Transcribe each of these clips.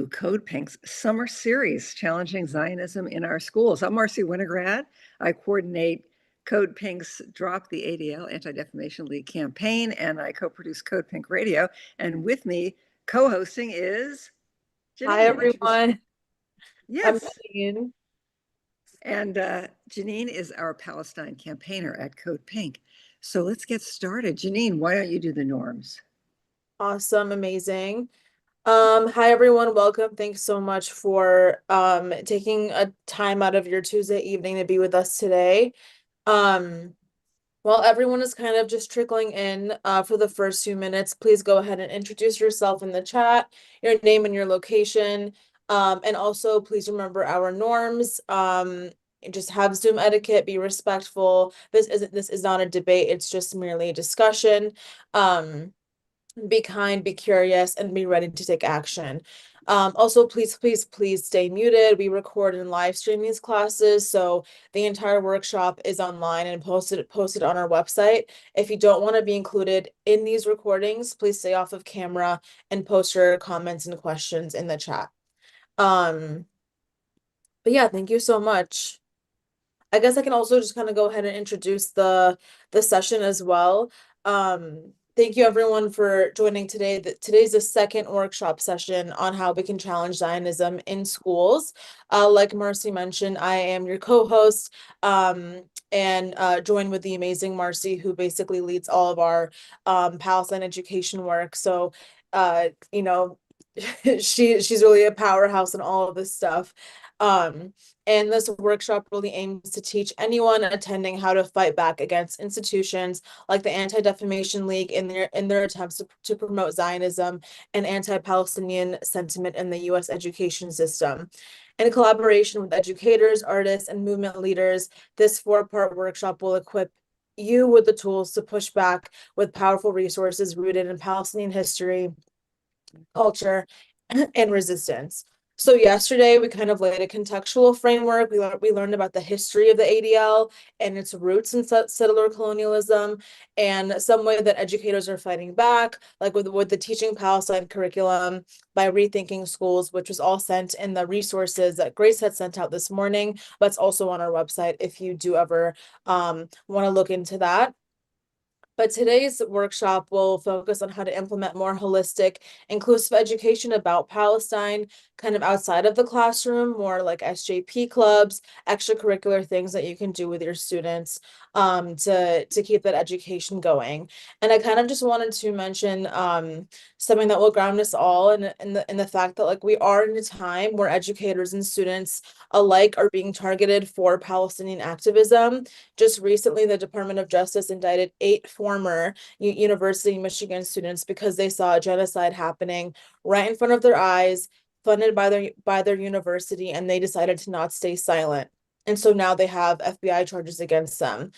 to Code Pink's summer series, Challenging Zionism in Our Schools. I'm Marcy Winograd. I coordinate Code Pink's Drop the ADL, Anti-Defamation League campaign, and I co-produce Code Pink Radio. And with me, co-hosting is Janine. Hi, everyone. I'm Yes. Janine. And Janine is our Palestine campaigner at Code Pink. So let's get started. Janine, why don't you do the norms? Awesome, amazing. Hi, everyone. Welcome. Thanks so much for taking a time out of your Tuesday evening to be with us today. While everyone is kind of just trickling in for the first few minutes, please go ahead and introduce yourself in the chat, your name and your location. And also, please remember our norms. Just have Zoom etiquette, be respectful. This is not a debate, it's just merely a discussion. Be kind, be curious, and be ready to take action. Also, please stay muted. We record and live stream these classes, so the entire workshop is online and posted on our website. If you don't want to be included in these recordings, please stay off of camera and post your comments and questions in the chat. But yeah, thank you so much. I guess I can also just kind of go ahead and introduce the session as well. Thank you everyone for joining today. Today's the second workshop session on how we can challenge Zionism in schools. Like Marcy mentioned, I am your co-host and joined with the amazing Marcy, who basically leads all of our Palestine education work. So, you know, she's really a powerhouse in all of this stuff. And this workshop really aims to teach anyone attending how to fight back against institutions like the Anti-Defamation League in their attempts to promote Zionism and anti-Palestinian sentiment in the U.S. education system. In collaboration with educators, artists, and movement leaders, this four-part workshop will equip you with the tools to push back with powerful resources rooted in Palestinian history, culture, and resistance. So yesterday we kind of laid a contextual framework. We learned about the history of the ADL and its roots in settler colonialism, and some way that educators are fighting back, like with the Teaching Palestine curriculum by rethinking schools, which was all sent in the resources that Grace had sent out this morning, but it's also on our website if you do ever want to look into that. But today's workshop will focus on how to implement more holistic, inclusive education about Palestine, kind of outside of the classroom, more like SJP clubs, extracurricular things that you can do with your students to keep that education going. And I kind of just wanted to mention something that will ground us all in the fact that like we are in a time where educators and students alike are being targeted for Palestinian activism. Just recently, the Department of Justice indicted 8 former University of Michigan students because they saw a genocide happening right in front of their eyes, funded by their university, and they decided to not stay silent. And so now they have FBI charges against them.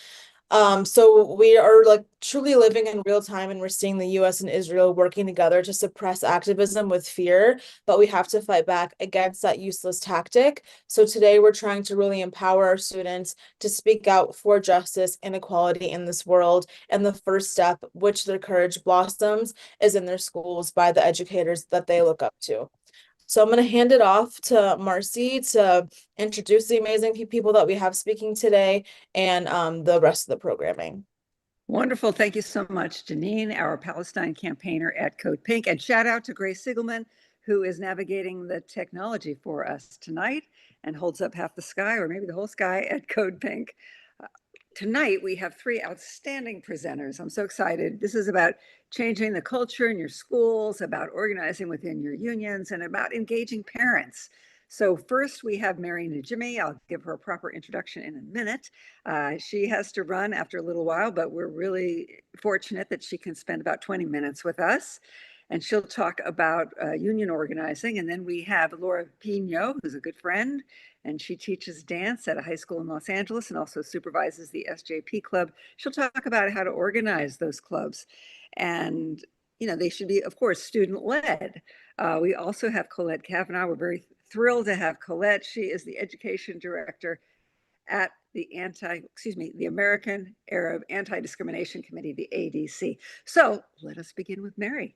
So we are like truly living in real time, and we're seeing the US and Israel working together to suppress activism with fear, but we have to fight back against that useless tactic. So today we're trying to really empower our students to speak out for justice and equality in this world. And the first step, which their courage blossoms, is in their schools by the educators that they look up to. So I'm going to hand it off to Marcy to introduce the amazing people that we have speaking today and the rest of the programming. Wonderful. Thank you so much, Janine, our Palestine campaigner at Code Pink. And shout out to Grace Sigelman, who is navigating the technology for us tonight and holds up half the sky, or maybe the whole sky, at Code Pink. Tonight, we have 3 outstanding presenters. I'm so excited. This is about changing the culture in your schools, about organizing within your unions, and about engaging parents. So first, we have Merrie Nijimy. I'll give her a proper introduction in a minute. She has to run after a little while, but we're really fortunate that she can spend about 20 minutes with us. And she'll talk about union organizing. And then we have Laura Pinho, who's a good friend, and she teaches dance at a high school in Los Angeles and also supervises the SJP club. She'll talk about how to organize those clubs. And, you know, they should be, of course, student-led. We also have Colette Cavanagh. We're very thrilled to have Colette. She is the education director at the American Arab Anti-Discrimination Committee, the ADC. So let us begin with Merrie.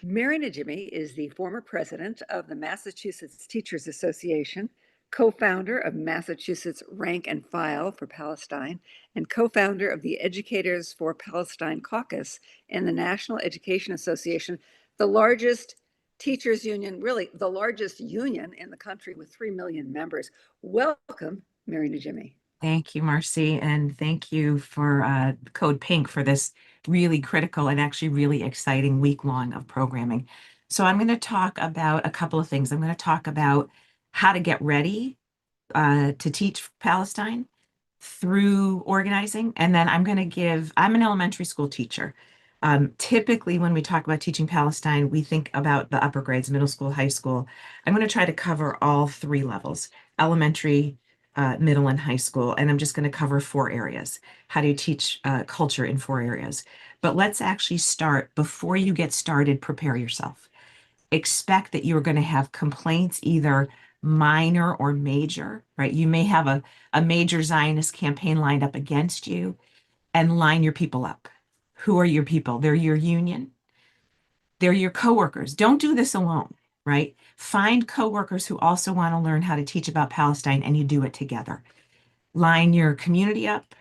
Merrie Nijimy is the former president of the Massachusetts Teachers Association, co-founder of Massachusetts Rank and File for Palestine, and co-founder of the Educators for Palestine Caucus in the National Education Association, the largest teachers union, really the largest union in the country with 3 million members. Welcome, Merrie Nijimy. Thank you, Marcy, and thank you for Code Pink for this really critical and actually really exciting week long of programming. So I'm going to talk about a couple of things. I'm going to talk about how to get ready to teach Palestine through organizing, and then I'm an elementary school teacher. Typically, when we talk about teaching Palestine, we think about the upper grades, middle school, high school. I'm going to try to cover all three levels: elementary, middle, and high school. And I'm just going to cover 4 areas. How do you teach culture in 4 areas? But let's actually start. Before you get started, prepare yourself. Expect that you're going to have complaints, either minor or major, right? You may have a major Zionist campaign lined up against you, and line your people up. Who are your people? They're your union. They're your coworkers. Don't do this alone, right? Find coworkers who also want to learn how to teach about Palestine, and you do it together. Line your community up,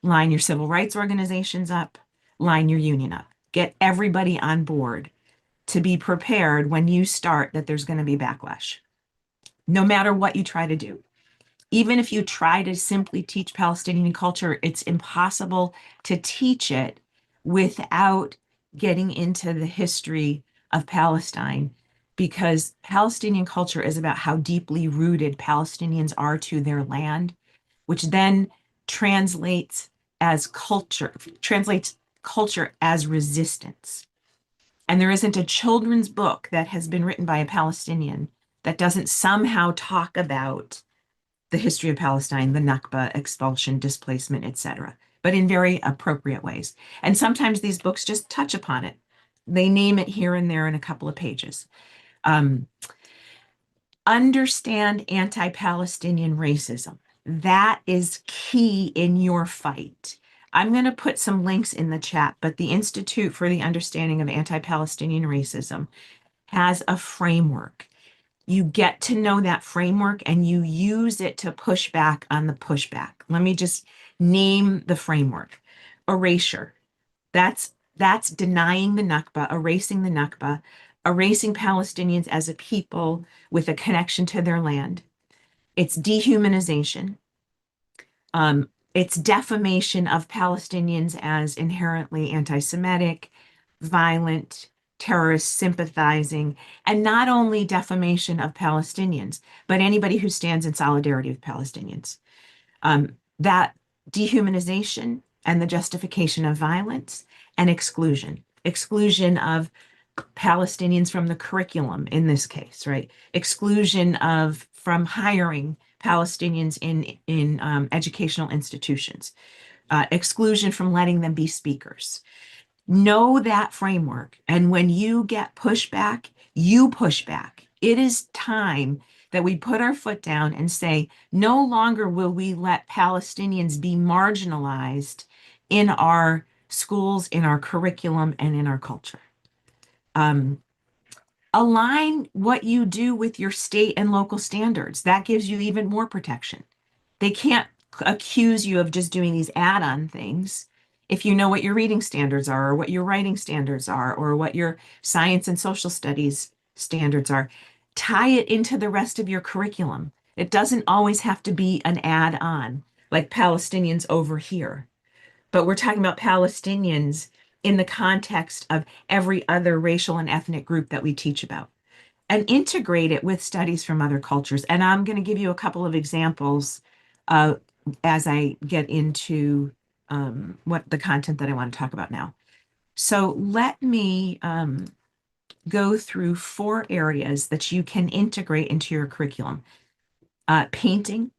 line your civil rights organizations up, line your union up. Get everybody on board to be prepared when you start that there's going to be backlash, no matter what you try to do. Even if you try to simply teach Palestinian culture, it's impossible to teach it without getting into the history of Palestine, because Palestinian culture is about how deeply rooted Palestinians are to their land, which then translates culture as resistance. And there isn't a children's book that has been written by a Palestinian that doesn't somehow talk about the history of Palestine, the Nakba, expulsion, displacement, etc., but in very appropriate ways. And sometimes these books just touch upon it. They name it here and there in a couple of pages. Understand anti-Palestinian racism. That is key in your fight. I'm going to put some links in the chat, but the Institute for the Understanding of Anti-Palestinian Racism has a framework. You get to know that framework and you use it to push back on the pushback. Let me just name the framework. Erasure. That's denying the Nakba, erasing the Nakba, erasing Palestinians as a people with a connection to their land. It's dehumanization. It's defamation of Palestinians as inherently anti-Semitic, violent, terrorist sympathizing, and not only defamation of Palestinians, but anybody who stands in solidarity with Palestinians. That dehumanization and the justification of violence and exclusion of Palestinians from the curriculum in this case, right? Exclusion from hiring Palestinians in educational institutions, exclusion from letting them be speakers. Know that framework. And when you get pushback, you push back. It is time that we put our foot down and say, no longer will we let Palestinians be marginalized in our schools, in our curriculum, and in our culture. Align what you do with your state and local standards. That gives you even more protection. They can't accuse you of just doing these add-on things if you know what your reading standards are, or what your writing standards are, or what your science and social studies standards are. Tie it into the rest of your curriculum. It doesn't always have to be an add-on, like Palestinians over here. But we're talking about Palestinians in the context of every other racial and ethnic group that we teach about, and integrate it with studies from other cultures. And I'm going to give you a couple of examples as I get into what the content that I want to talk about now. So let me go through 4 areas that you can integrate into your curriculum. Painting,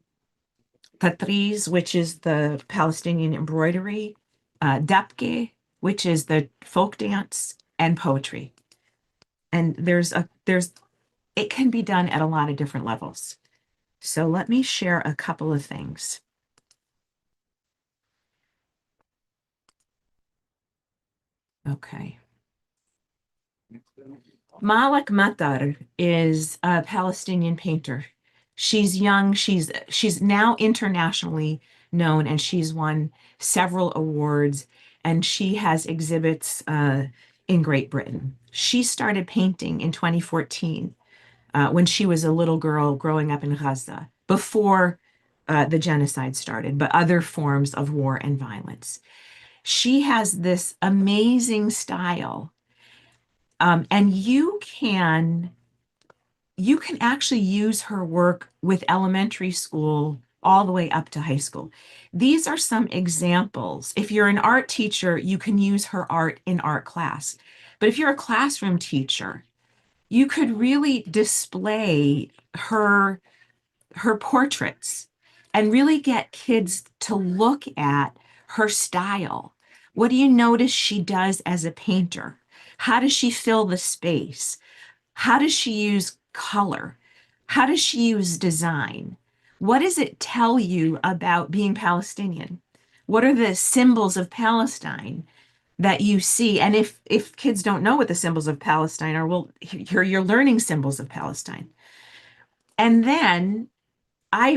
tatriz, which is the Palestinian embroidery, dabke, which is the folk dance, and poetry. And it can be done at a lot of different levels. So let me share a couple of things. Okay. Malak Matar is a Palestinian painter. She's young, she's now internationally known, and she's won several awards, and she has exhibits in Great Britain. She started painting in 2014 when she was a little girl growing up in Gaza, before the genocide started, but other forms of war and violence. She has this amazing style, and you can actually use her work with elementary school all the way up to high school. These are some examples. If you're an art teacher, you can use her art in art class. But if you're a classroom teacher, you could really display her portraits and really get kids to look at her style. What do you notice she does as a painter? How does she fill the space? How does she use color? How does she use design? What does it tell you about being Palestinian? What are the symbols of Palestine that you see? And if kids don't know what the symbols of Palestine are, well, here you're learning symbols of Palestine. And then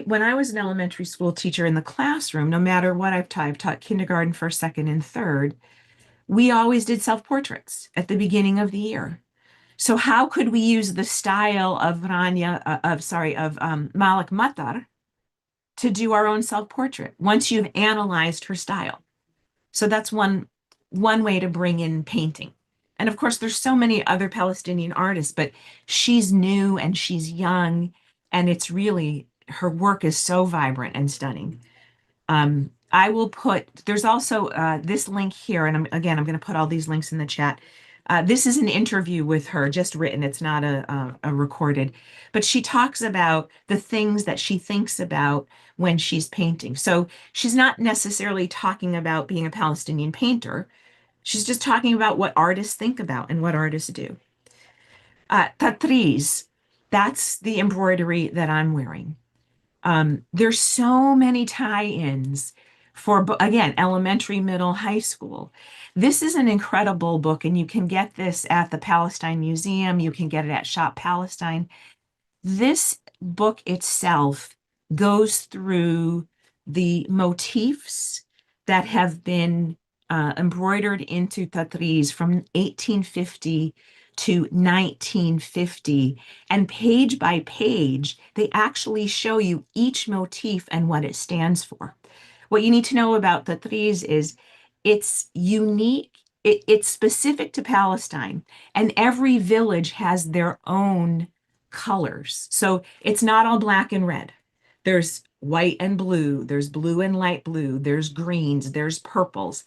when I was an elementary school teacher in the classroom, no matter what I've taught kindergarten, first, second, and third, we always did self-portraits at the beginning of the year. So how could we use the style of Malak Matar to do our own self-portrait once you've analyzed her style? So that's one way to bring in painting. And of course, there's so many other Palestinian artists, but she's new and she's young, and it's really, her work is so vibrant and stunning. I will there's also this link here, and I'm going to put all these links in the chat. This is an interview with her, just written. It's not a recorded, but she talks about the things that she thinks about when she's painting. So she's not necessarily talking about being a Palestinian painter. She's just talking about what artists think about and what artists do. Tatriz, that's the embroidery that I'm wearing. There's so many tie-ins for, again, elementary, middle, high school. This is an incredible book, and you can get this at the Palestine Museum. You can get it at Shop Palestine. This book itself goes through the motifs that have been embroidered into tatriz from 1850 to 1950. And page by page, they actually show you each motif and what it stands for. What you need to know about tatriz is it's unique, it's specific to Palestine, and every village has their own colors. So it's not all black and red. There's white and blue, there's blue and light blue, there's greens, there's purples.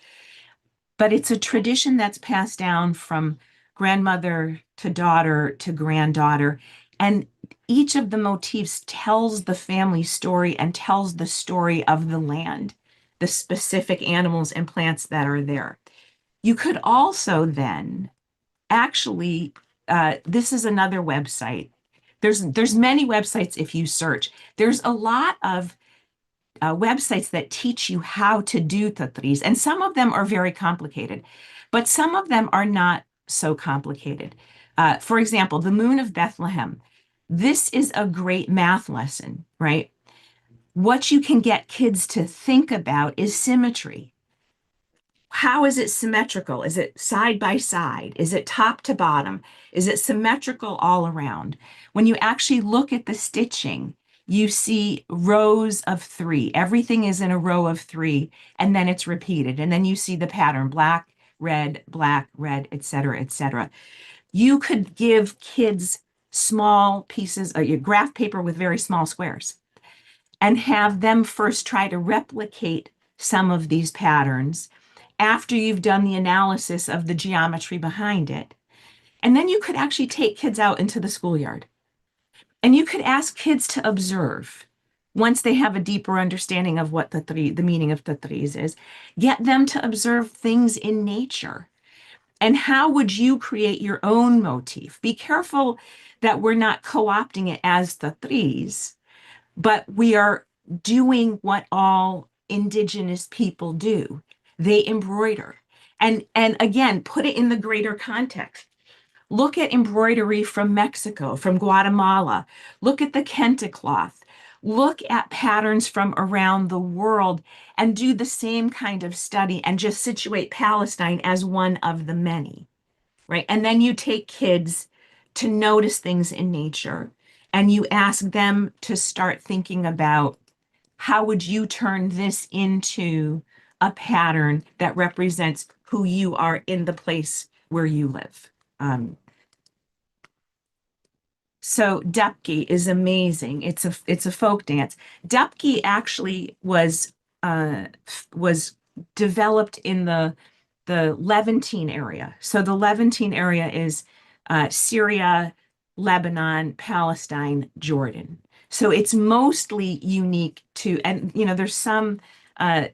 But it's a tradition that's passed down from grandmother to daughter to granddaughter. And each of the motifs tells the family story and tells the story of the land, the specific animals and plants that are there. You could also then actually, this is another website. There's many websites if you search. There's a lot of websites that teach you how to do tatriz, and some of them are very complicated, but some of them are not so complicated. For example, the Moon of Bethlehem. This is a great math lesson, right? What you can get kids to think about is symmetry. How is it symmetrical? Is it side by side? Is it top to bottom? Is it symmetrical all around? When you actually look at the stitching, you see rows of three. Everything is in a row of three, and then it's repeated. And then you see the pattern, black, red, et cetera, et cetera. You could give kids small pieces, your graph paper with very small squares, and have them first try to replicate some of these patterns after you've done the analysis of the geometry behind it. And then you could actually take kids out into the schoolyard. And you could ask kids to observe. Once they have a deeper understanding of what the meaning of tatriz is, get them to observe things in nature. And how would you create your own motif? Be careful that we're not co-opting it as tatriz, but we are doing what all indigenous people do. They embroider. And again, put it in the greater context. Look at embroidery from Mexico, from Guatemala. Look at the kente cloth. Look at patterns from around the world and do the same kind of study and just situate Palestine as one of the many, right? And then you take kids to notice things in nature and you ask them to start thinking about how would you turn this into a pattern that represents who you are in the place where you live. So Dupke is amazing. It's a folk dance. Dupke actually was developed in the Levantine area. So the Levantine area is Syria, Lebanon, Palestine, Jordan. So it's mostly unique to, and there's some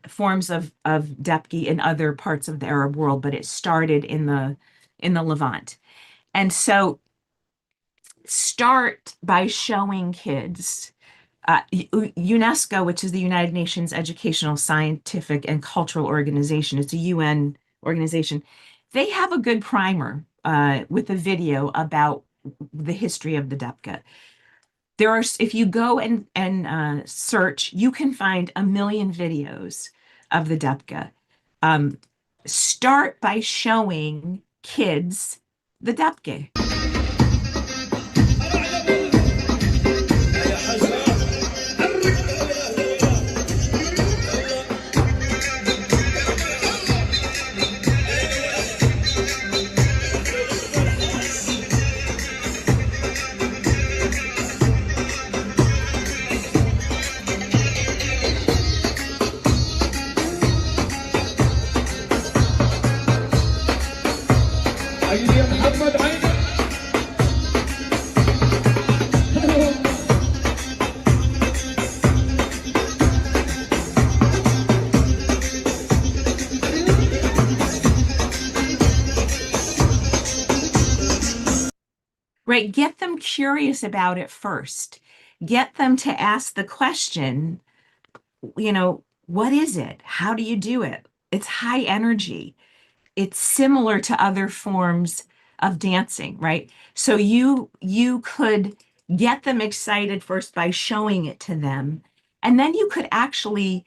forms of Dupke in other parts of the Arab world, but it started in the Levant. And so start by showing kids. UNESCO, which is the United Nations Educational, Scientific, and Cultural Organization, it's a UN organization, they have a good primer with a video about the history of the Dupke. There are, if you go and search, you can find 1 million videos of the Dupke. Start by showing kids the Dupke. Right, get them curious about it first. Get them to ask the question, what is it? How do you do it? It's high energy. It's similar to other forms of dancing, right? So you could get them excited first by showing it to them, and then you could actually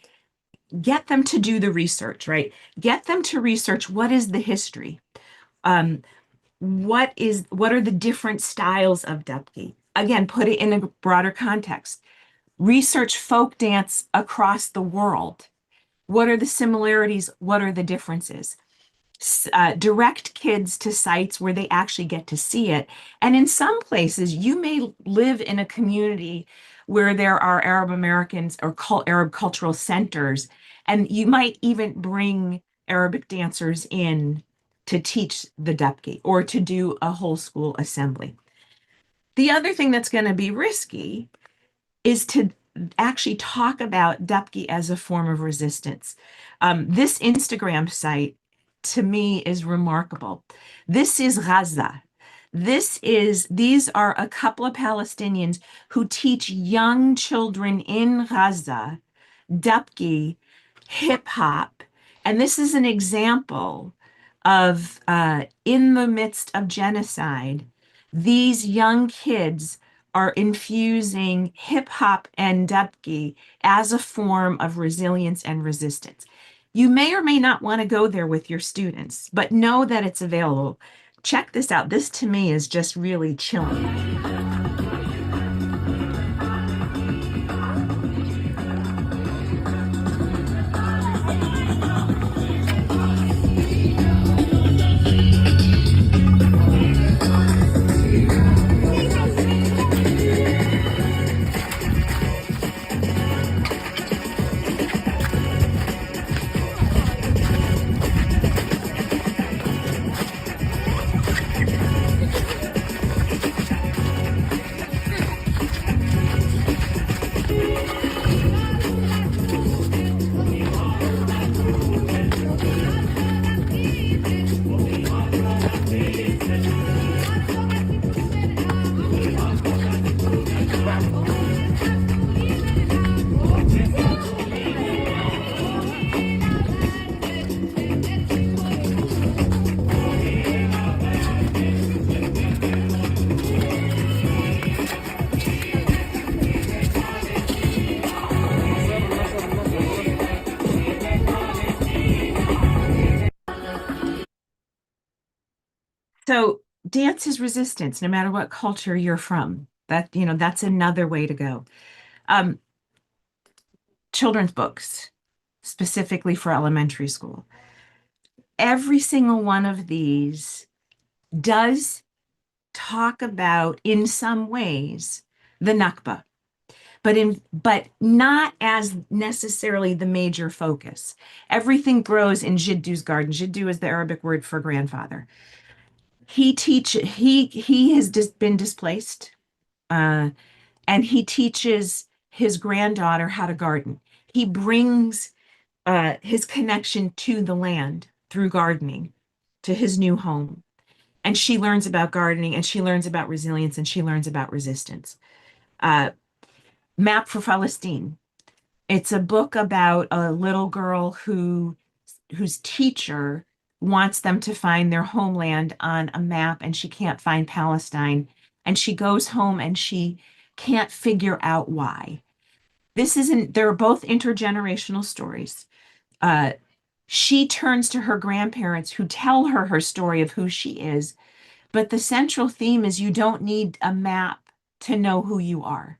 get them to do the research, right? Get them to research what is the history. What are the different styles of Dupke? Again, put it in a broader context. Research folk dance across the world. What are the similarities? What are the differences? Direct kids to sites where they actually get to see it. And in some places, you may live in a community where there are Arab Americans or Arab cultural centers, and you might even bring Arabic dancers in to teach the Dupke or to do a whole school assembly. The other thing that's going to be risky is to actually talk about Dupke as a form of resistance. This Instagram site, to me, is remarkable. This is Gaza. These are a couple of Palestinians who teach young children in Gaza Dupke, hip hop, and this is an example of in the midst of genocide, these young kids are infusing hip hop and Dupke as a form of resilience and resistance. You may or may not want to go there with your students, but know that it's available. Check this out. This to me is just really chilling. So dance is resistance, no matter what culture you're from. That's another way to go. Um, Children's books, specifically for elementary school. Every single one of these does talk about, in some ways, the Nakba, but not as necessarily the major focus. Everything grows in Jiddu's garden. Jiddu is the Arabic word for grandfather. He has just been displaced, and he teaches his granddaughter how to garden. He brings his connection to the land through gardening to his new home. And she learns about gardening, and she learns about resilience, and she learns about resistance. Uh, Map for Palestine. It's a book about a little girl whose teacher wants them to find their homeland on a map, and she can't find Palestine. And she goes home and she can't figure out why. They're both intergenerational stories. Uh, she turns to her grandparents who tell her story of who she is. But the central theme is you don't need a map to know who you are,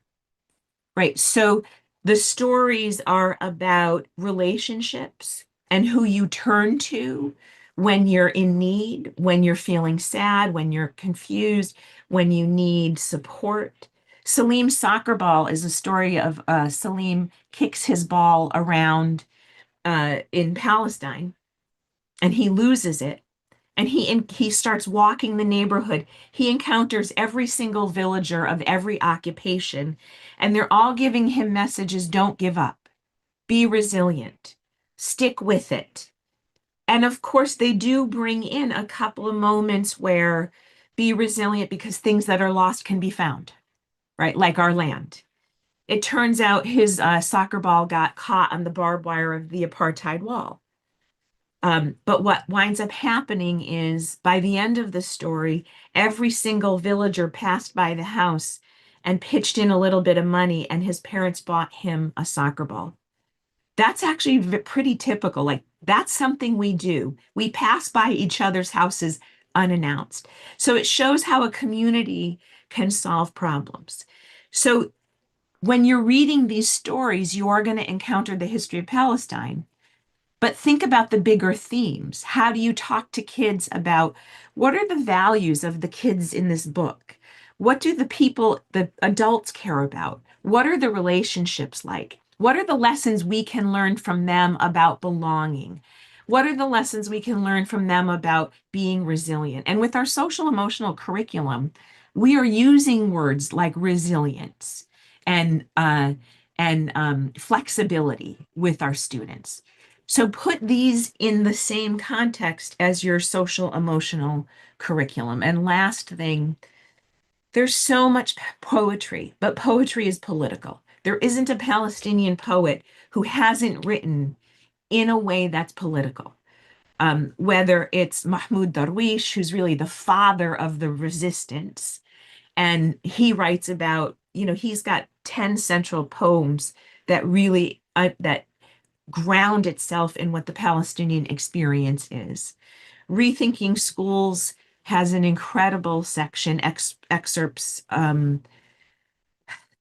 right? So the stories are about relationships and who you turn to when you're in need, when you're feeling sad, when you're confused, when you need support. Salim's soccer ball is a story of Salim kicks his ball around in Palestine, and he loses it. And he starts walking the neighborhood. He encounters every single villager of every occupation, and they're all giving him messages: don't give up, be resilient, stick with it. And of course, they do bring in a couple of moments where be resilient because things that are lost can be found, right? Like our land. It turns out his soccer ball got caught on the barbed wire of the apartheid wall. But what winds up happening is by the end of the story, every single villager passed by the house and pitched in a little bit of money, and his parents bought him a soccer ball. That's actually pretty typical. Like, that's something we do. We pass by each other's houses unannounced. So it shows how a community can solve problems. So when you're reading these stories, you are going to encounter the history of Palestine. But think about the bigger themes. How do you talk to kids about what are the values of the kids in this book? What do the adults care about? What are the relationships like? What are the lessons we can learn from them about belonging? What are the lessons we can learn from them about being resilient? And with our social emotional curriculum, we are using words like resilience and flexibility with our students. So put these in the same context as your social emotional curriculum. And last thing, there's so much poetry, but poetry is political. There isn't a Palestinian poet who hasn't written in a way that's political. Whether it's Mahmoud Darwish, who's really the father of the resistance, and he writes about, he's got 10 central poems that really that ground itself in what the Palestinian experience is. Rethinking Schools has an incredible section, excerpts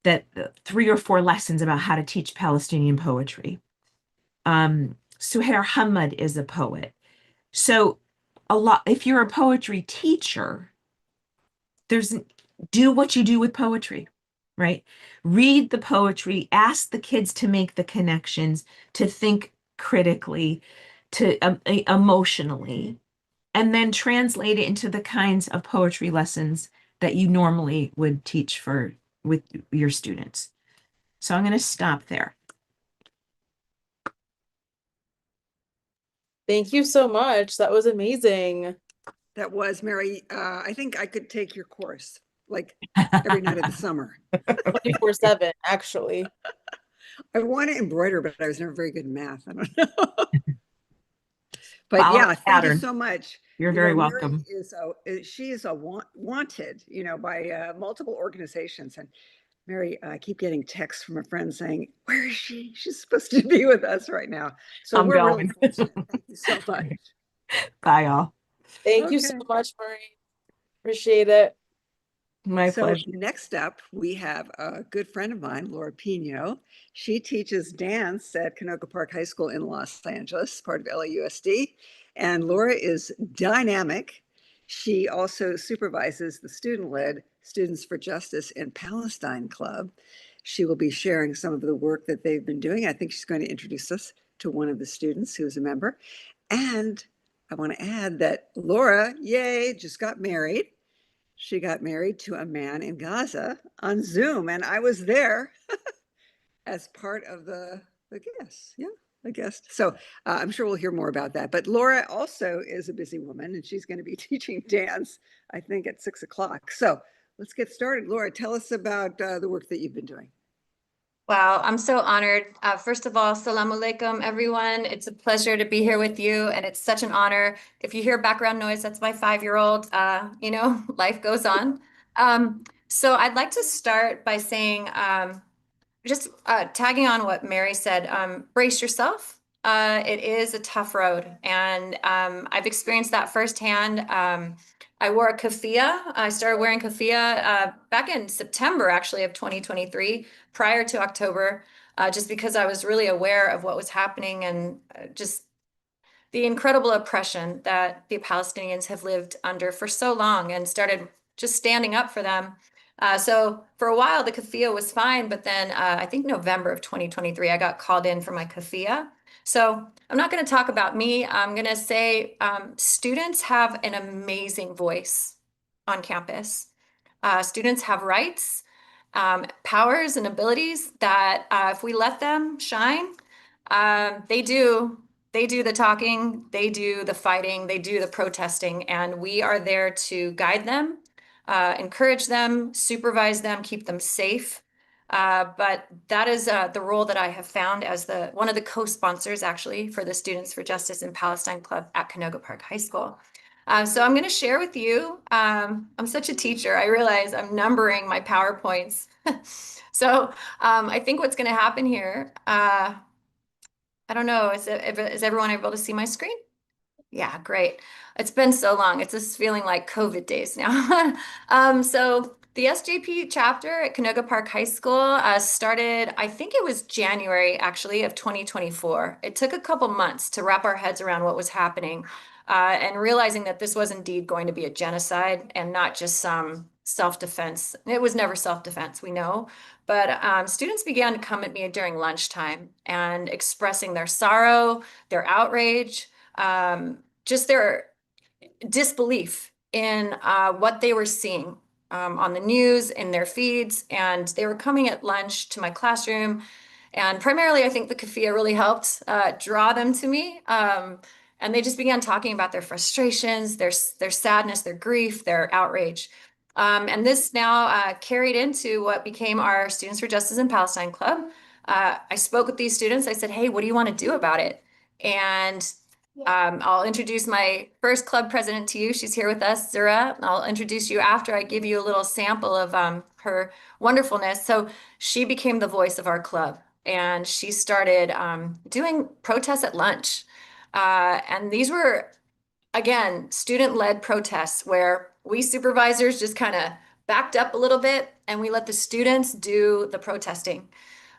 that 3 or 4 lessons about how to teach Palestinian poetry. Suhair Hamad is a poet. So if you're a poetry teacher, do what you do with poetry, right? Read the poetry, ask the kids to make the connections, to think critically, to emotionally, and then translate it into the kinds of poetry lessons that you normally would teach with your students. So I'm going to stop there. Thank you so much. That was amazing. That was, Merrie. I think I could take your course like every night of the summer. 24/7, actually. I want to embroider, but I was never very good in math. I don't know. But Follow yeah, the thank you pattern. so much. You're very Merrie welcome. she is a wanted, by multiple organizations. And Merrie, I keep getting texts from a friend saying, "Where is she? She's supposed to be with us right now." So I'm we're really going. fortunate. Thank you so much. Bye, all. Thank you so Okay. much, Merrie. Appreciate it. My So pleasure. next up, we have a good friend of mine, Laura Pinho. She teaches dance at Canoga Park High School in Los Angeles, part of LAUSD. And Laura is dynamic. She also supervises the student-led Students for Justice in Palestine Club. She will be sharing some of the work that they've been doing. I think she's going to introduce us to one of the students who's a member. And I want to add that Laura, yay, just got married. She got married to a man in Gaza on Zoom, and I was there as part of the guests. Yeah, the guest. So I'm sure we'll hear more about that. But Laura also is a busy woman, and she's going to be teaching dance, I think, at 6 o'clock. So let's get started. Laura, tell us about the work that you've been doing. Wow, I'm so honored. First of all, salam alaikum, everyone. It's a pleasure to be here with you, and it's such an honor. If you hear background noise, that's my 5-year-old. Life goes on. So I'd like to start by saying, just tagging on what Merrie said, brace yourself. It is a tough road, and I've experienced that firsthand. I wore a keffiyeh. I started wearing keffiyeh back in September, actually, of 2023, prior to October, just because I was really aware of what was happening and just the incredible oppression that the Palestinians have lived under for so long, and started just standing up for them. So for a while, the keffiyeh was fine, but then I think November of 2023, I got called in for my keffiyeh. So I'm not going to talk about me. I'm going to say students have an amazing voice on campus. Students have rights, powers, and abilities that if we let them shine, they do the talking, they do the fighting, they do the protesting, and we are there to guide them, encourage them, supervise them, keep them safe. But that is the role that I have found as one of the co-sponsors, actually, for the Students for Justice in Palestine Club at Canoga Park High School. So I'm going to share with you, I'm such a teacher, I realize I'm numbering my PowerPoints. So I think what's going to happen here, I don't know, is everyone able to see my screen? Yeah, great. It's been so long. It's just feeling like COVID days now. So the SJP chapter at Canoga Park High School started, I think it was January, actually, of 2024. It took a couple months to wrap our heads around what was happening and realizing that this was indeed going to be a genocide and not just some self-defense. It was never self-defense, we know. But students began to come at me during lunchtime and expressing their sorrow, their outrage, just their disbelief in what they were seeing on the news, in their feeds. And they were coming at lunch to my classroom. And primarily, I think the keffiyeh really helped draw them to me. And they just began talking about their frustrations, their sadness, their grief, their outrage. And this now carried into what became our Students for Justice in Palestine Club. I spoke with these students. I said, hey, what do you want to do about it? And I'll introduce my first club president to you. She's here with us, Zura. I'll introduce you after I give you a little sample of her wonderfulness. So she became the voice of our club, and she started doing protests at lunch. And these were, again, student-led protests where we supervisors just kind of backed up a little bit and we let the students do the protesting.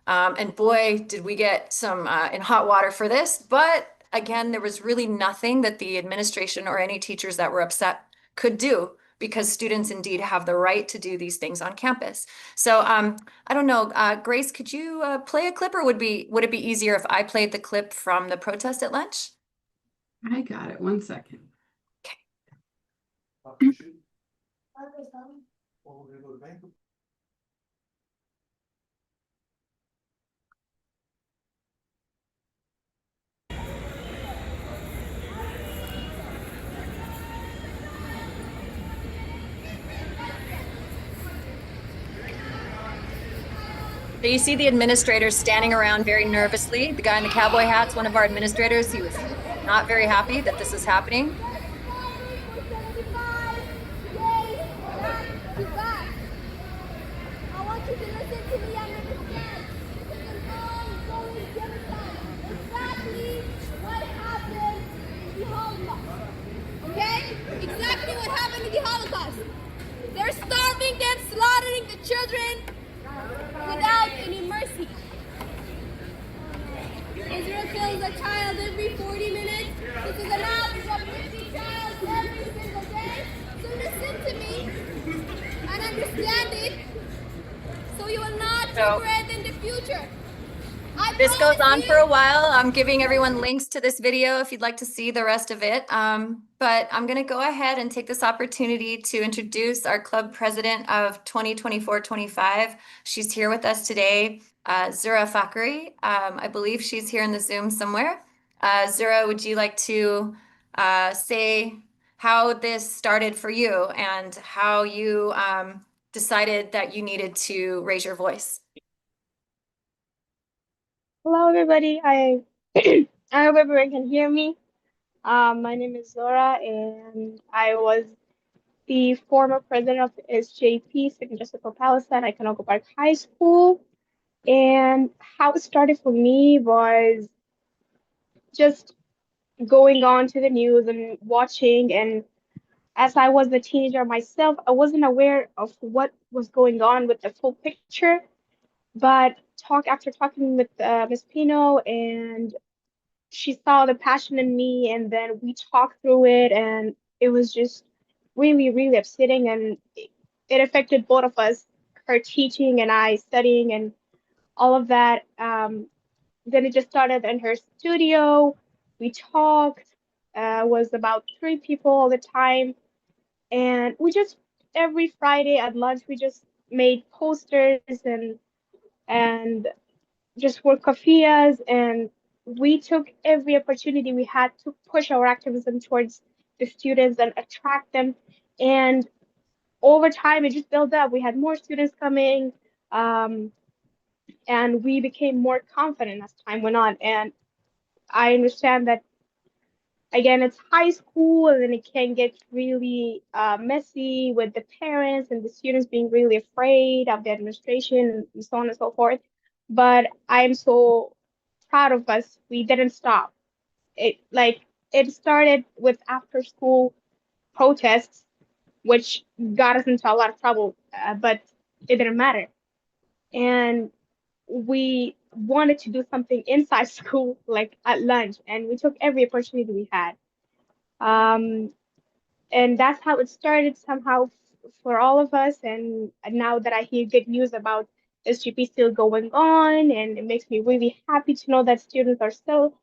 And boy, did we get some in hot water for this. But again, there was really nothing that the administration or any teachers that were upset could do, because students indeed have the right to do these things on campus. So I don't know, Grace, could you play a clip, or would it be easier if I played the clip from the protest at lunch? I got it. 1 second. So you see the administrators standing around very nervously. The guy in the cowboy hat's one of our administrators. He was not very happy that this is happening. I want you to listen to me and understand. This is an ongoing genocide. Exactly what happened in the Holocaust. Okay? Exactly what happened in the Holocaust. So bread in the future. I this goes promise on you. for a while. I'm giving everyone links to this video if you'd like to see the rest of it. But I'm going to go ahead and take this opportunity to introduce our club president of 2024-25. She's here with us today, Zura Fakhri. I believe she's here in the Zoom somewhere. Zura, would you like to say how this started for you and how you decided that you needed to raise your voice? Hello, everybody. I I hope everyone can hear me. My name is Zora, and I was the former president of the SJP, Student Justice for Palestine, at Canoga Park High School. And how it started for me was just going on to the news and watching. And as I was a teenager myself, I wasn't aware of what was going on with the full picture. But after talking with Miss Pinho, and she saw the passion in me, and then we talked through it, and it was just really, really upsetting, and it affected both of us, her teaching and I studying and all of that. Then it just started in her studio. We talked, was about 3 people all the time, and we just every Friday at lunch we just made posters and just for kafiyas, and we took every opportunity we had to push our activism towards the students and attract them. And over time, it just built up. We had more students coming, um, and we became more confident as time went on. And I understand that again, it's high school, and then it can get really messy with the parents and the students being really afraid of the administration and so on and so forth. But I'm so proud of us. We didn't stop. It started with after school protests, which got us into a lot of trouble, but it didn't matter. And we wanted to do something inside school, like at lunch, and we took every opportunity we had. Um, and that's how it started somehow for all of us. And now that I hear good news about SGP still going on, and it makes me really happy to know that students are still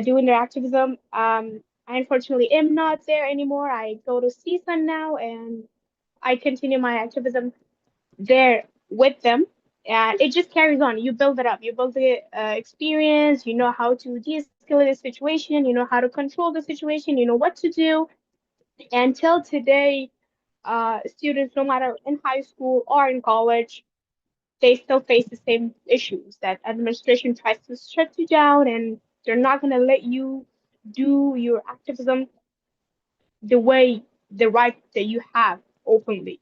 doing their activism. I unfortunately am not there anymore. I go to CSUN now, and I continue my activism there with them. And it just carries on. You build it up. You build the experience. You know how to de-escalate the situation. You know how to control the situation. You know what to do. Until today, students, no matter in high school or in college, they still face the same issues that administration tries to shut you down, and they're not going to let you do your activism the right that you have openly.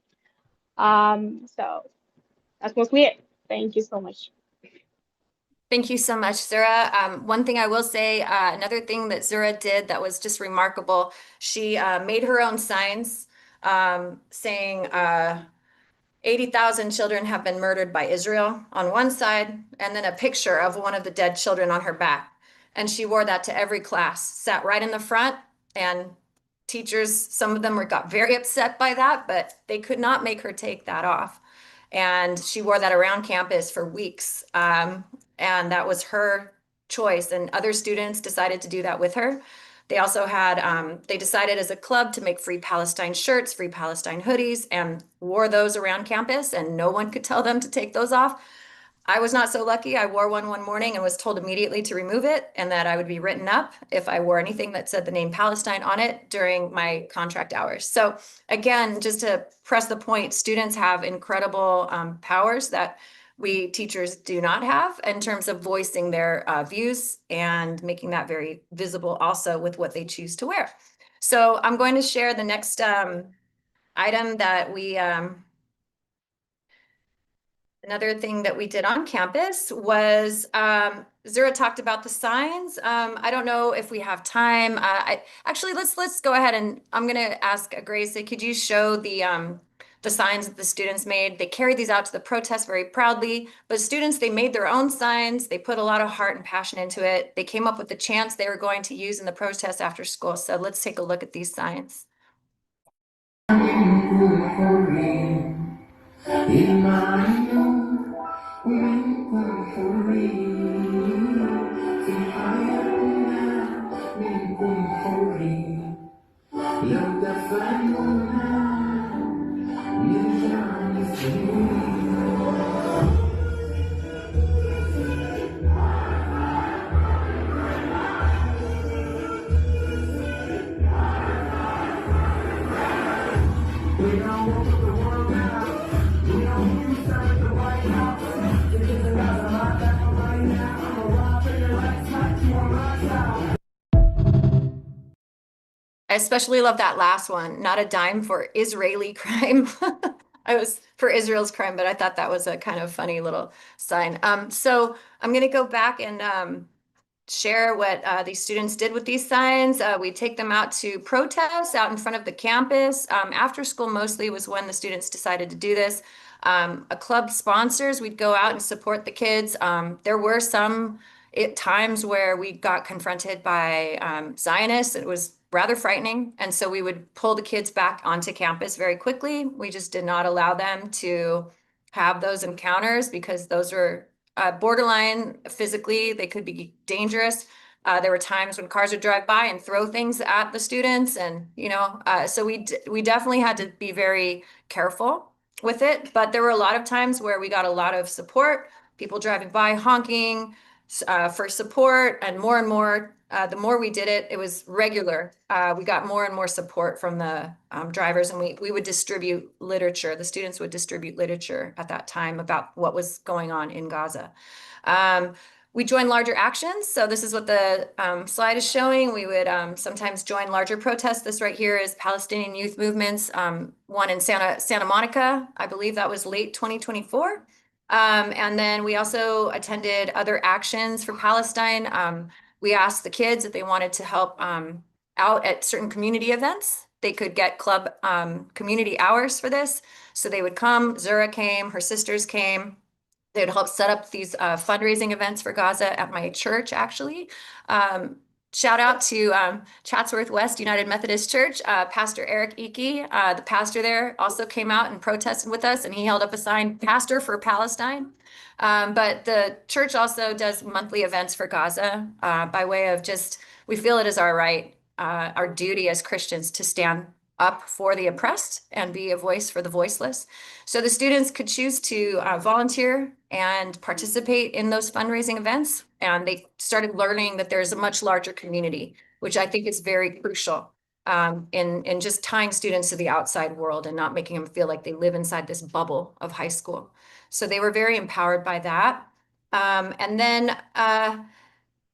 So that's mostly it. Thank you so much. Thank you so much, Zura. One thing I will say, another thing that Zura did that was just remarkable, she made her own signs saying 80,000 children have been murdered by Israel on one side, and then a picture of one of the dead children on her back. And she wore that to every class, sat right in the front, and teachers, some of them got very upset by that, but they could not make her take that off. And she wore that around campus for weeks. And that was her choice. And other students decided to do that with her. They also had, they decided as a club to make free Palestine shirts, free Palestine hoodies, and wore those around campus, and no one could tell them to take those off. I was not so lucky. I wore one morning and was told immediately to remove it and that I would be written up if I wore anything that said the name Palestine on it during my contract hours. So again, just to press the point, students have incredible powers that we teachers do not have in terms of voicing their views and making that very visible also with what they choose to wear. So I'm going to share the next item that we another thing that we did on campus was Zura talked about the signs. I don't know if we have time. Actually let's go ahead, and I'm going to ask Grace, could you show the signs that the students made? They carried these out to the protest very proudly, but students, they made their own signs. They put a lot of heart and passion into it. They came up with the chants they were going to use in the protest after school. So let's take a look at these signs. I especially love that last one, not a dime for Israeli crime. I was for Israel's crime, but I thought that was a kind of funny little sign. So I'm going to go back and share what these students did with these signs. We take them out to protests out in front of the campus. After school mostly was when the students decided to do this. A club sponsors, we'd go out and support the kids. There were some times where we got confronted by Zionists. It was rather frightening. And so we would pull the kids back onto campus very quickly. We just did not allow them to have those encounters because those were borderline physically, they could be dangerous. There were times when cars would drive by and throw things at the students, and so we definitely had to be very careful with it. But there were a lot of times where we got a lot of support, people driving by honking for support, and more. The more we did it, it was regular. We got more and more support from the drivers, and we would distribute literature. The students would distribute literature at that time about what was going on in Gaza. We joined larger actions. So this is what the slide is showing. We would sometimes join larger protests. This right here is Palestinian youth movements. One in Santa Monica, I believe that was late 2024. And then we also attended other actions for Palestine. We asked the kids if they wanted to help out at certain community events. They could get club community hours for this. So they would come. Zura came, her sisters came. They would help set up these fundraising events for Gaza at my church, actually. Shout out to Chatsworth West United Methodist Church. Pastor Eric Icky, the pastor there, also came out and protested with us, and he held up a sign, Pastor for Palestine. But the church also does monthly events for Gaza by way of just, we feel it is our right, our duty as Christians to stand up for the oppressed and be a voice for the voiceless. So the students could choose to volunteer and participate in those fundraising events. And they started learning that there's a much larger community, which I think is very crucial in just tying students to the outside world and not making them feel like they live inside this bubble of high school. So they were very empowered by that. And then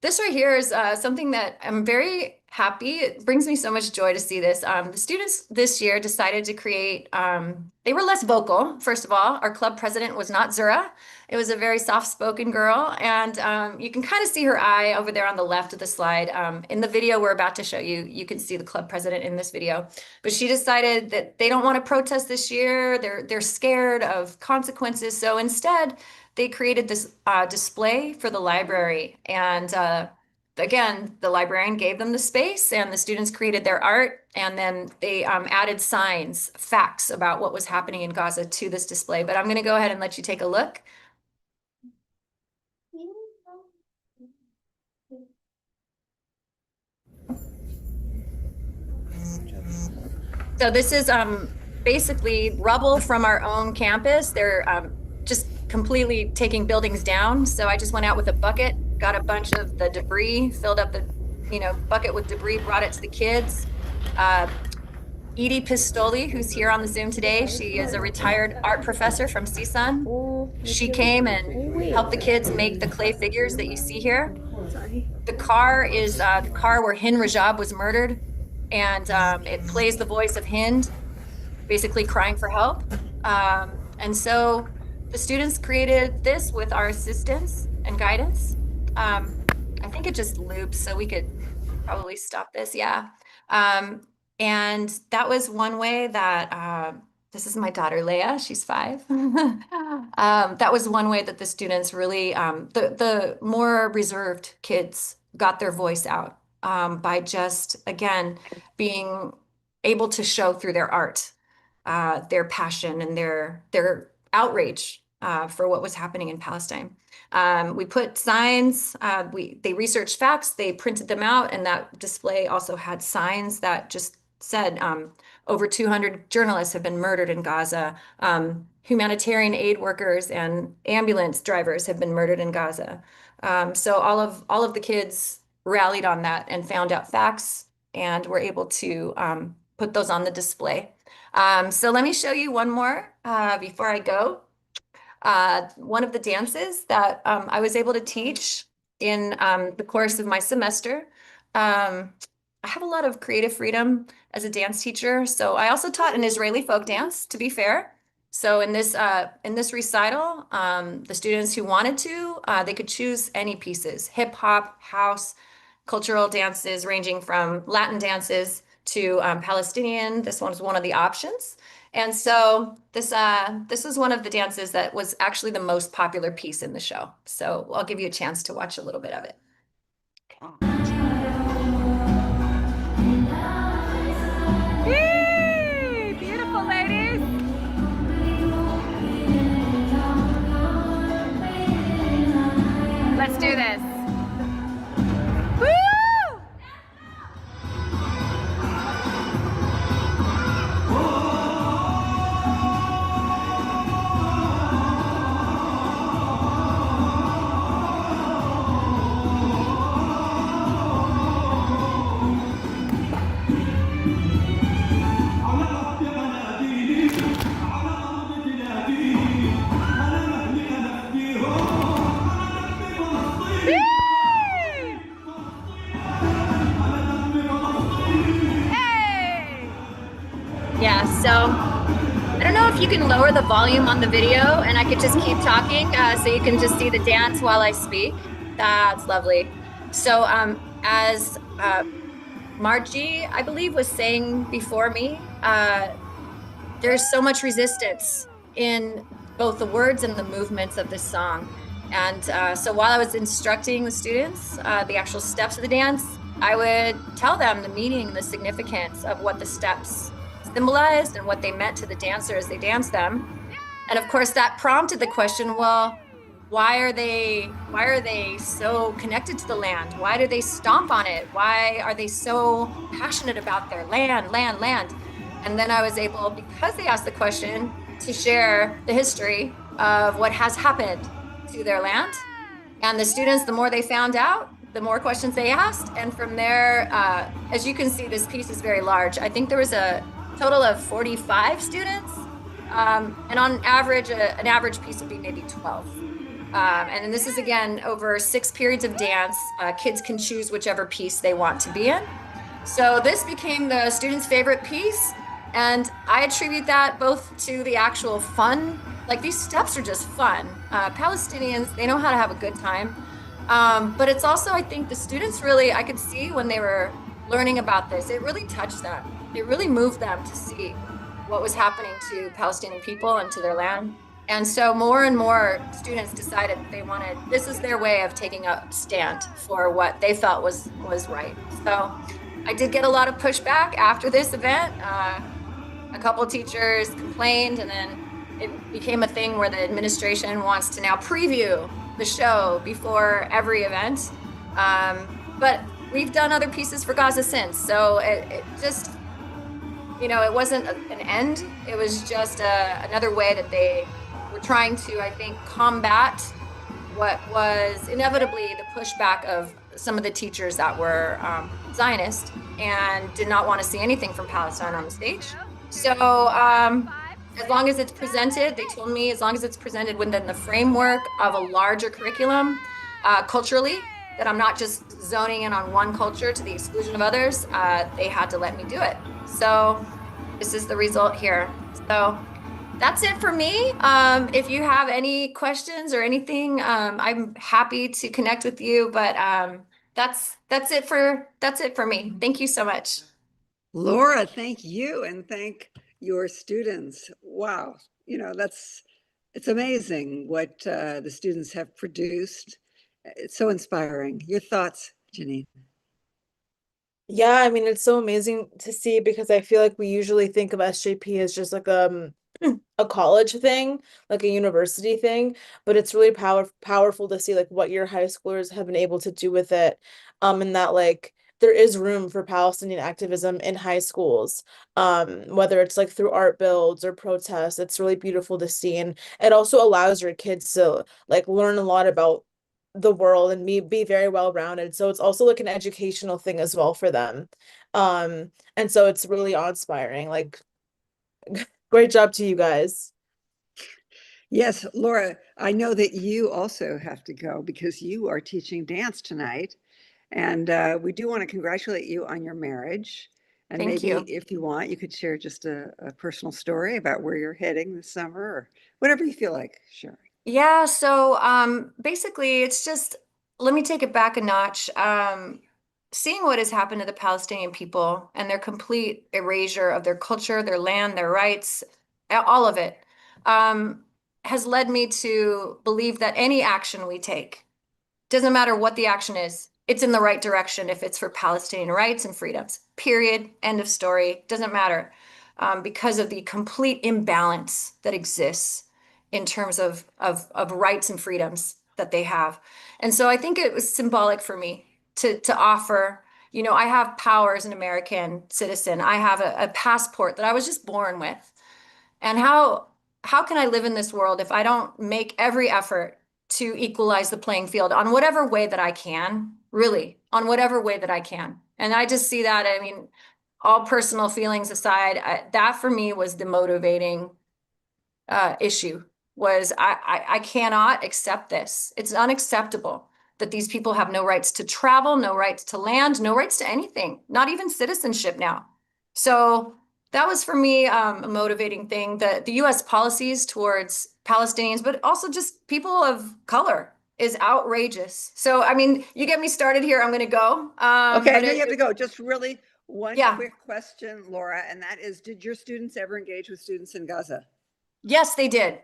this right here is something that I'm very happy. It brings me so much joy to see this. The students this year decided to create, they were less vocal, first of all. Our club president was not Zura. It was a very soft-spoken girl. And you can kind of see her eye over there on the left of the slide. In the video we're about to show you, you can see the club president in this video. But she decided that they don't want to protest this year. They're scared of consequences. So instead, they created this display for the library. And again, the librarian gave them the space and the students created their art. And then they added signs, facts about what was happening in Gaza to this display. But I'm going to go ahead and let you take a look. So this is basically rubble from our own campus. They're just completely taking buildings down. So I just went out with a bucket, got a bunch of the debris, filled up the bucket with debris, brought it to the kids. Edie Pistoli, who's here on the Zoom today, she is a retired art professor from CSUN. She came and helped the kids make the clay figures that you see here. The car is the car where Hind Rajab was murdered, and it plays the voice of Hind, basically crying for help. And so the students created this with our assistance and guidance. I think it just loops, so we could probably stop this, yeah. And that was one way that, this is my daughter, Leah, she's 5. That was one way that the students really, the more reserved kids got their voice out by just, again, being able to show through their art, their passion and their outrage for what was happening in Palestine. We put signs, they researched facts, they printed them out, and that display also had signs that just said over 200 journalists have been murdered in Gaza. Humanitarian aid workers and ambulance drivers have been murdered in Gaza. So all of the kids rallied on that and found out facts and were able to put those on the display. So let me show you one more before I go. One of the dances that I was able to teach in the course of my semester. I have a lot of creative freedom as a dance teacher. So I also taught an Israeli folk dance, to be fair. So in this recital, the students who wanted to, they could choose any pieces: hip hop, house, cultural dances ranging from Latin dances to Palestinian. This one's one of the options. And so this is one of the dances that was actually the most popular piece in the show. So I'll give you a chance to watch a little bit of it. Yay! Beautiful, ladies. Let's do this. Woo! Yeah, so I don't know if you can lower the volume on the video and I could just keep talking so you can just see the dance while I speak. That's lovely. So as Margie, I believe, was saying before me, there's so much resistance in both the words and the movements of this song. And so while I was instructing the students, the actual steps of the dance, I would tell them the meaning, the significance of what the steps symbolized and what they meant to the dancer as they danced them. And of course that prompted the question, well, why are they so connected to the land? Why do they stomp on it? Why are they so passionate about their land? And then I was able, because they asked the question, to share the history of what has happened to their land. And the students, the more they found out, the more questions they asked. And from there, as you can see, this piece is very large. I think there was a total of 45 students. And on average, an average piece would be maybe 12. And this is, again, over 6 periods of dance. Kids can choose whichever piece they want to be in. So this became the students' favorite piece. And I attribute that both to the actual fun, like these steps are just fun. Palestinians, they know how to have a good time. But it's also, I think the students really, I could see when they were learning about this, it really touched them. It really moved them to see what was happening to Palestinian people and to their land. And so more and more students decided they wanted, this is their way of taking a stand for what they felt was right. So I did get a lot of pushback after this event. A couple teachers complained, and then it became a thing where the administration wants to now preview the show before every event. But we've done other pieces for Gaza since. So it just, it wasn't an end. It was just another way that they were trying to, I think, combat what was inevitably the pushback of some of the teachers that were Zionist and did not want to see anything from Palestine on the stage. So as long as it's presented, they told me, as long as it's presented within the framework of a larger curriculum, culturally, that I'm not just zoning in on one culture to the exclusion of others, they had to let me do it. So this is the result here. So that's it for me. If you have any questions or anything, I'm happy to connect with you, but that's it for me. Thank you so much. Laura, thank you, and thank your students. Wow, it's amazing what the students have produced. It's so inspiring. Your thoughts, Janine? Yeah, I mean, it's so amazing to see, because I feel like we usually think of SJP as just like a college thing, like a university thing, but it's really powerful to see like what your high schoolers have been able to do with it. And that like there is room for Palestinian activism in high schools. Whether it's like through art builds or protests, it's really beautiful to see. And it also allows your kids to like learn a lot about the world and be very well rounded. So it's also like an educational thing as well for them. And so it's really awe-inspiring. Like great job to you guys. Yes, Laura, I know that you also have to go because you are teaching dance tonight. And we do want to congratulate you on your marriage. And Thank maybe you. if you want, you could share just a personal story about where you're heading this summer or whatever you feel like sharing. Yeah, so basically it's just, let me take it back a notch. Seeing what has happened to the Palestinian people and their complete erasure of their culture, their land, their rights, all of it, has led me to believe that any action we take, doesn't matter what the action is, it's in the right direction if it's for Palestinian rights and freedoms. Period. End of story. Doesn't matter. Because of the complete imbalance that exists in terms of rights and freedoms that they have. And so I think it was symbolic for me to offer, you know, I have power as an American citizen. I have a passport that I was just born with. And how can I live in this world if I don't make every effort to equalize the playing field on whatever way that I can, really, on whatever way that I can. And I just see that, I mean, all personal feelings aside, that for me was the motivating issue was I cannot accept this. It's unacceptable that these people have no rights to travel, no rights to land, no rights to anything, not even citizenship now. So that was for me a motivating thing. The U.S. policies towards Palestinians, but also just people of color, is outrageous. So I mean, you get me started here. I'm going to go. Okay, I But know you have to go. Just really one Yeah. quick question, Laura, and that is, did your students ever engage with students in Gaza? Yes, they did.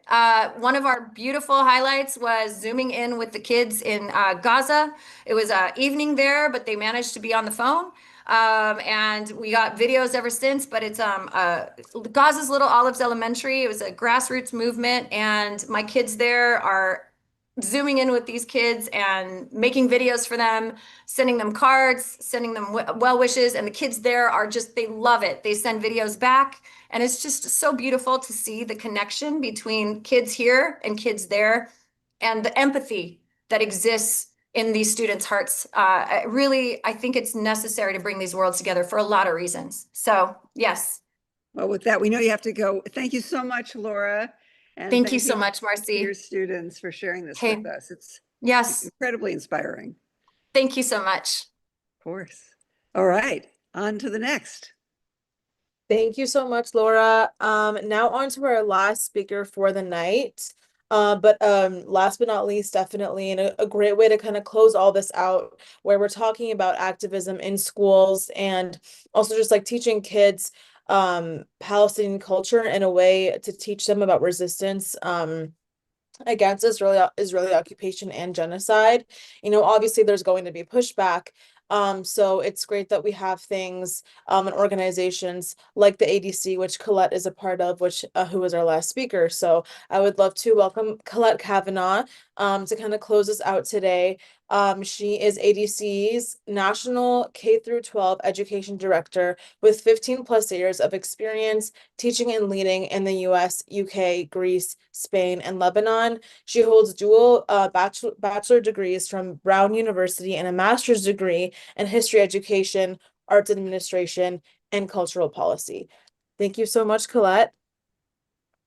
One of our beautiful highlights was zooming in with the kids in Gaza. It was evening there, but they managed to be on the phone. And we got videos ever since, but it's Gaza's Little Olives Elementary. It was a grassroots movement, and my kids there are zooming in with these kids and making videos for them, sending them cards, sending them well wishes. And the kids there are just, they love it. They send videos back. And it's just so beautiful to see the connection between kids here and kids there and the empathy that exists in these students' hearts. Really, I think it's necessary to bring these worlds together for a lot of reasons. So, yes. Well, with that, we know you have to go. Thank you so much, Laura. And Thank you so much, to your Marcy. students for sharing this Okay. with us. It's Yes. incredibly inspiring. Thank you so much. Of course. All right, on to the next. Thank you so much, Laura. Now on to our last speaker for the night. But last but not least, definitely, and a great way to kind of close all this out, where we're talking about activism in schools and also just like teaching kids Palestinian culture in a way to teach them about resistance against Israeli occupation and genocide. You know, obviously there's going to be pushback. So it's great that we have things and organizations like the ADC, which Colette is a part of, which who was our last speaker. So I would love to welcome Colette Cavanagh to kind of close us out today. She is ADC's National K through 12 Education Director with 15 plus years of experience teaching and leading in the US, UK, Greece, Spain, and Lebanon. She holds dual bachelor degrees from Brown University and a master's degree in history education, arts administration, and cultural policy. Thank you so much, Colette.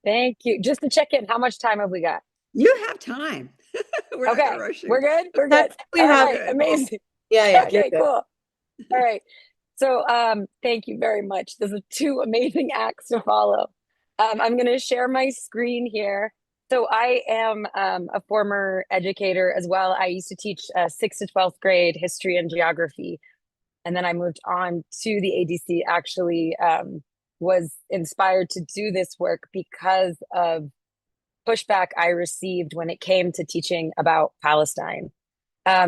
Thank you. Just to check in, how much time have we got? You have time. We're not Okay, gonna rush you. we're good. We're good. Technically All have right, it. amazing. Yeah, Okay, you're cool. All right. So, thank you very much. Those are two amazing acts to follow. I'm going to share my screen here. So I am a former educator as well. I used to teach 6th to 12th grade history and geography. And then I moved on to the ADC, actually was inspired to do this work because of pushback I received when it came to teaching about Palestine.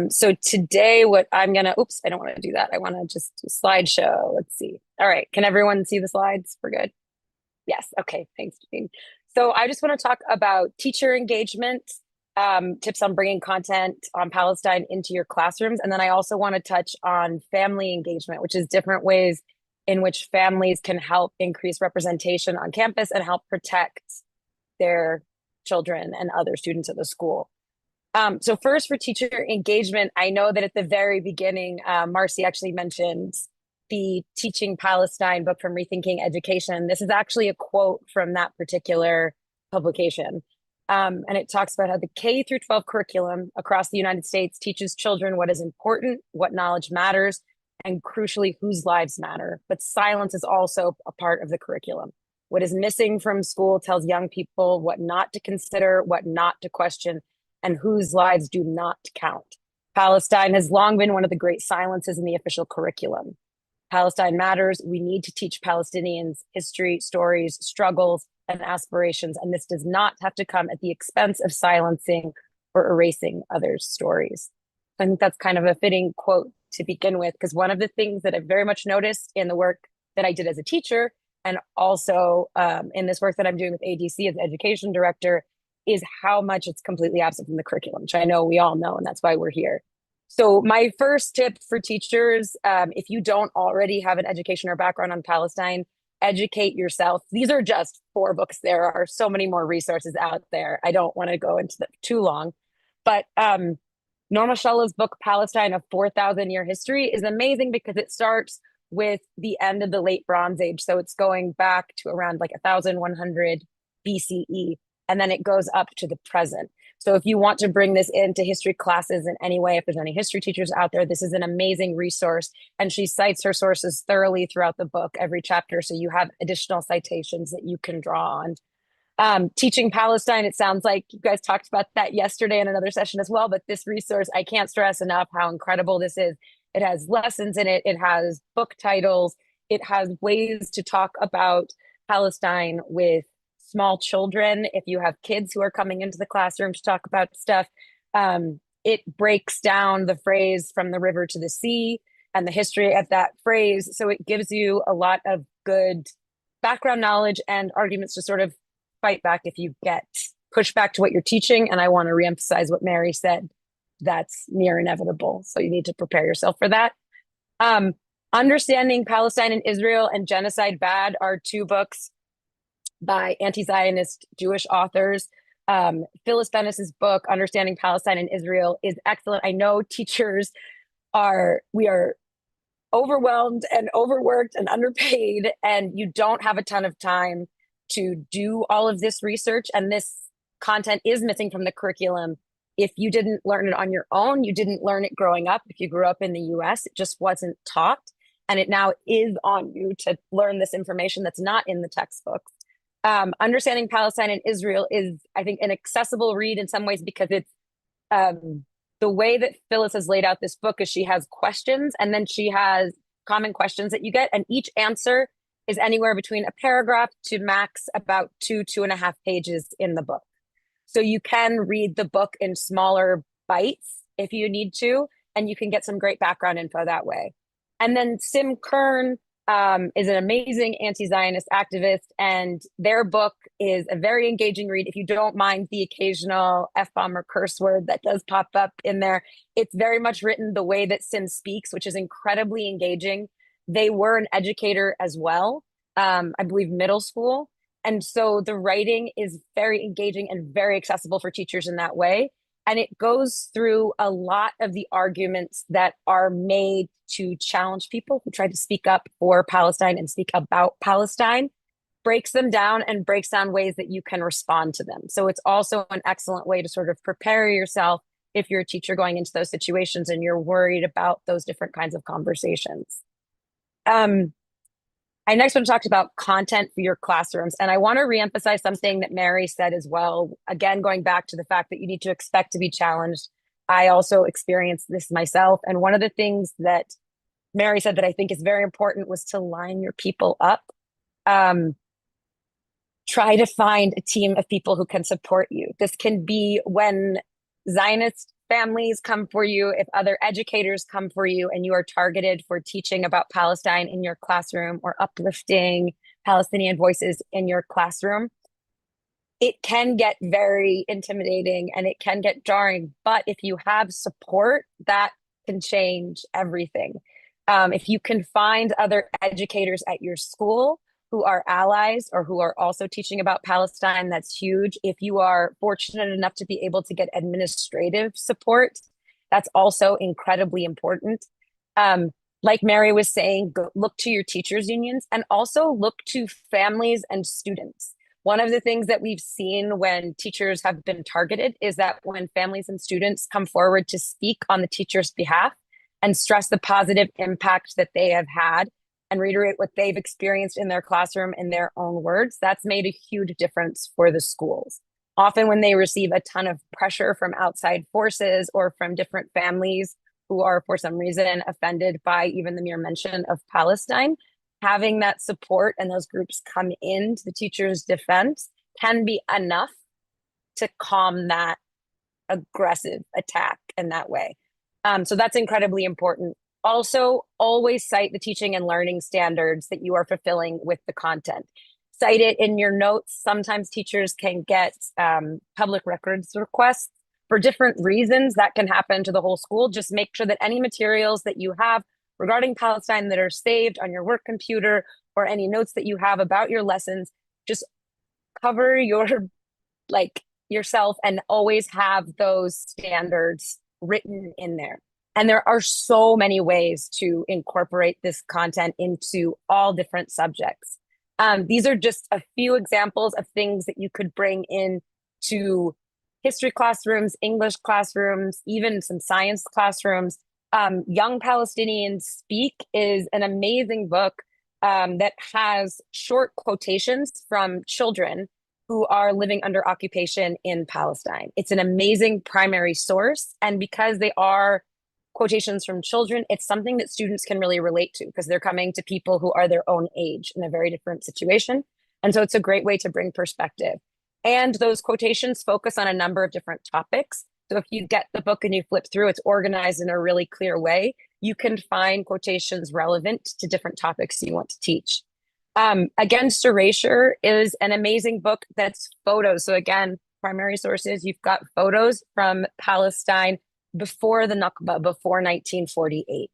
So today what I'm gonna, oops, I don't want to do that. I want to just do slideshow. Let's see. All right, can everyone see the slides? We're good. Yes. Okay. Thanks, Jean. So I just want to talk about teacher engagement, tips on bringing content on Palestine into your classrooms. And then I also want to touch on family engagement, which is different ways in which families can help increase representation on campus and help protect their children and other students at the school. So first, for teacher engagement, I know that at the very beginning, Marcy actually mentioned the Teaching Palestine book from Rethinking Education. This is actually a quote from that particular publication. And it talks about how the K through 12 curriculum across the United States teaches children what is important, what knowledge matters, and crucially, whose lives matter. But silence is also a part of the curriculum. What is missing from school tells young people what not to consider, what not to question, and whose lives do not count. Palestine has long been one of the great silences in the official curriculum. Palestine matters. We need to teach Palestinians history, stories, struggles, and aspirations, and this does not have to come at the expense of silencing or erasing others' stories. I think that's kind of a fitting quote to begin with, because one of the things that I've very much noticed in the work that I did as a teacher, and also in this work that I'm doing with ADC as education director, is how much it's completely absent from the curriculum, which I know we all know, and that's why we're here. So my first tip for teachers, if you don't already have an education or background on Palestine, educate yourself. These are just 4 books. There are so many more resources out there. I don't want to go into them too long, but Norma Shullah's book, Palestine, A 4,000-Year History, is amazing because it starts with the end of the late Bronze Age. So it's going back to around like 1100 BCE, and then it goes up to the present. So if you want to bring this into history classes in any way, if there's any history teachers out there, this is an amazing resource. And she cites her sources thoroughly throughout the book, every chapter. So you have additional citations that you can draw on. Teaching Palestine, it sounds like you guys talked about that yesterday in another session as well, but this resource, I can't stress enough how incredible this is. It has lessons in it. It has book titles. It has ways to talk about Palestine with small children. If you have kids who are coming into the classroom to talk about stuff, it breaks down the phrase from the river to the sea and the history of that phrase. So it gives you a lot of good background knowledge and arguments to sort of fight back if you get pushback to what you're teaching. And I want to reemphasize what Merrie said. That's near inevitable. So you need to prepare yourself for that. Understanding Palestine and Israel and Genocide Bad are 2 books by anti-Zionist Jewish authors. Phyllis Bennis's book, Understanding Palestine and Israel, is excellent. I know teachers we are overwhelmed and overworked and underpaid, and you don't have a ton of time to do all of this research. And this content is missing from the curriculum. If you didn't learn it on your own, you didn't learn it growing up. If you grew up in the US, it just wasn't taught. And it now is on you to learn this information that's not in the textbooks. Understanding Palestine and Israel is, I think, an accessible read in some ways because it's the way that Phyllis has laid out this book is she has questions and then she has common questions that you get, and each answer is anywhere between a paragraph to max about 2.5 pages in the book. So you can read the book in smaller bites if you need to, and you can get some great background info that way. And then Sim Kern is an amazing anti-Zionist activist, and their book is a very engaging read. If you don't mind the occasional F-bomb or curse word that does pop up in there, it's very much written the way that Sim speaks, which is incredibly engaging. They were an educator as well, I believe middle school. And so the writing is very engaging and very accessible for teachers in that way. And it goes through a lot of the arguments that are made to challenge people who try to speak up for Palestine and speak about Palestine, breaks them down and breaks down ways that you can respond to them. So it's also an excellent way to sort of prepare yourself if you're a teacher going into those situations and you're worried about those different kinds of conversations. I next want to talk about content for your classrooms. And I want to reemphasize something that Merrie said as well. Again, going back to the fact that you need to expect to be challenged. I also experienced this myself. And one of the things that Merrie said that I think is very important was to line your people up. Try to find a team of people who can support you. This can be when Zionist families come for you, if other educators come for you and you are targeted for teaching about Palestine in your classroom or uplifting Palestinian voices in your classroom, it can get very intimidating and it can get jarring. But if you have support, that can change everything. If you can find other educators at your school who are allies or who are also teaching about Palestine, that's huge. If you are fortunate enough to be able to get administrative support, that's also incredibly important. Like Merrie was saying, look to your teachers' unions and also look to families and students. One of the things that we've seen when teachers have been targeted is that when families and students come forward to speak on the teacher's behalf and stress the positive impact that they have had and reiterate what they've experienced in their classroom in their own words, that's made a huge difference for the schools. Often when they receive a ton of pressure from outside forces or from different families who are for some reason offended by even the mere mention of Palestine, having that support and those groups come into the teacher's defense can be enough to calm that aggressive attack in that way. So that's incredibly important. Also, always cite the teaching and learning standards that you are fulfilling with the content. Cite it in your notes. Sometimes teachers can get public records requests for different reasons. That can happen to the whole school. Just make sure that any materials that you have regarding Palestine that are saved on your work computer or any notes that you have about your lessons, just cover your yourself and always have those standards written in there. And there are so many ways to incorporate this content into all different subjects. These are just a few examples of things that you could bring in to history classrooms, English classrooms, even some science classrooms. Young Palestinians Speak is an amazing book that has short quotations from children who are living under occupation in Palestine. It's an amazing primary source. And because they are quotations from children, it's something that students can really relate to because they're coming to people who are their own age in a very different situation. And so it's a great way to bring perspective. And those quotations focus on a number of different topics. So if you get the book and you flip through, it's organized in a really clear way. You can find quotations relevant to different topics you want to teach. Against Erasure is an amazing book that's photos. So again, primary sources, you've got photos from Palestine before the Nakba, before 1948.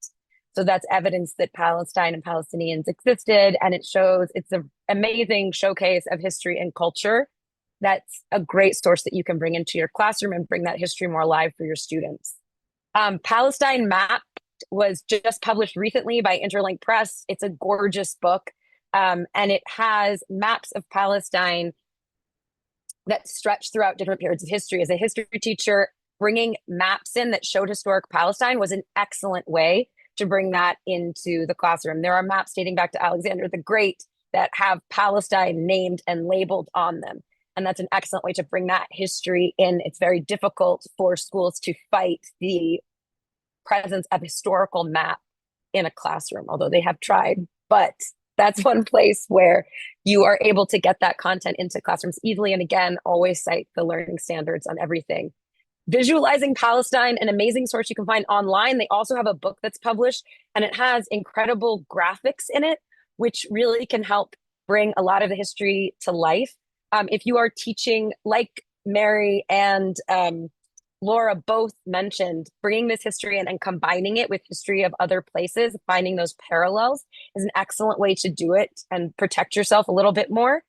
So that's evidence that Palestine and Palestinians existed. And it shows, it's an amazing showcase of history and culture. That's a great source that you can bring into your classroom and bring that history more alive for your students. Palestine Mapped was just published recently by Interlink Press. It's a gorgeous book. And it has maps of Palestine that stretch throughout different periods of history. As a history teacher, bringing maps in that showed historic Palestine was an excellent way to bring that into the classroom. There are maps dating back to Alexander the Great that have Palestine named and labeled on them. And that's an excellent way to bring that history in. It's very difficult for schools to fight the presence of historical map in a classroom, although they have tried. But that's one place where you are able to get that content into classrooms easily. And again, always cite the learning standards on everything. Visualizing Palestine, an amazing source you can find online. They also have a book that's published and it has incredible graphics in it, which really can help bring a lot of the history to life. If you are teaching, like Merrie and Laura both mentioned, bringing this history in and combining it with history of other places, finding those parallels is an excellent way to do it and protect yourself a little bit more.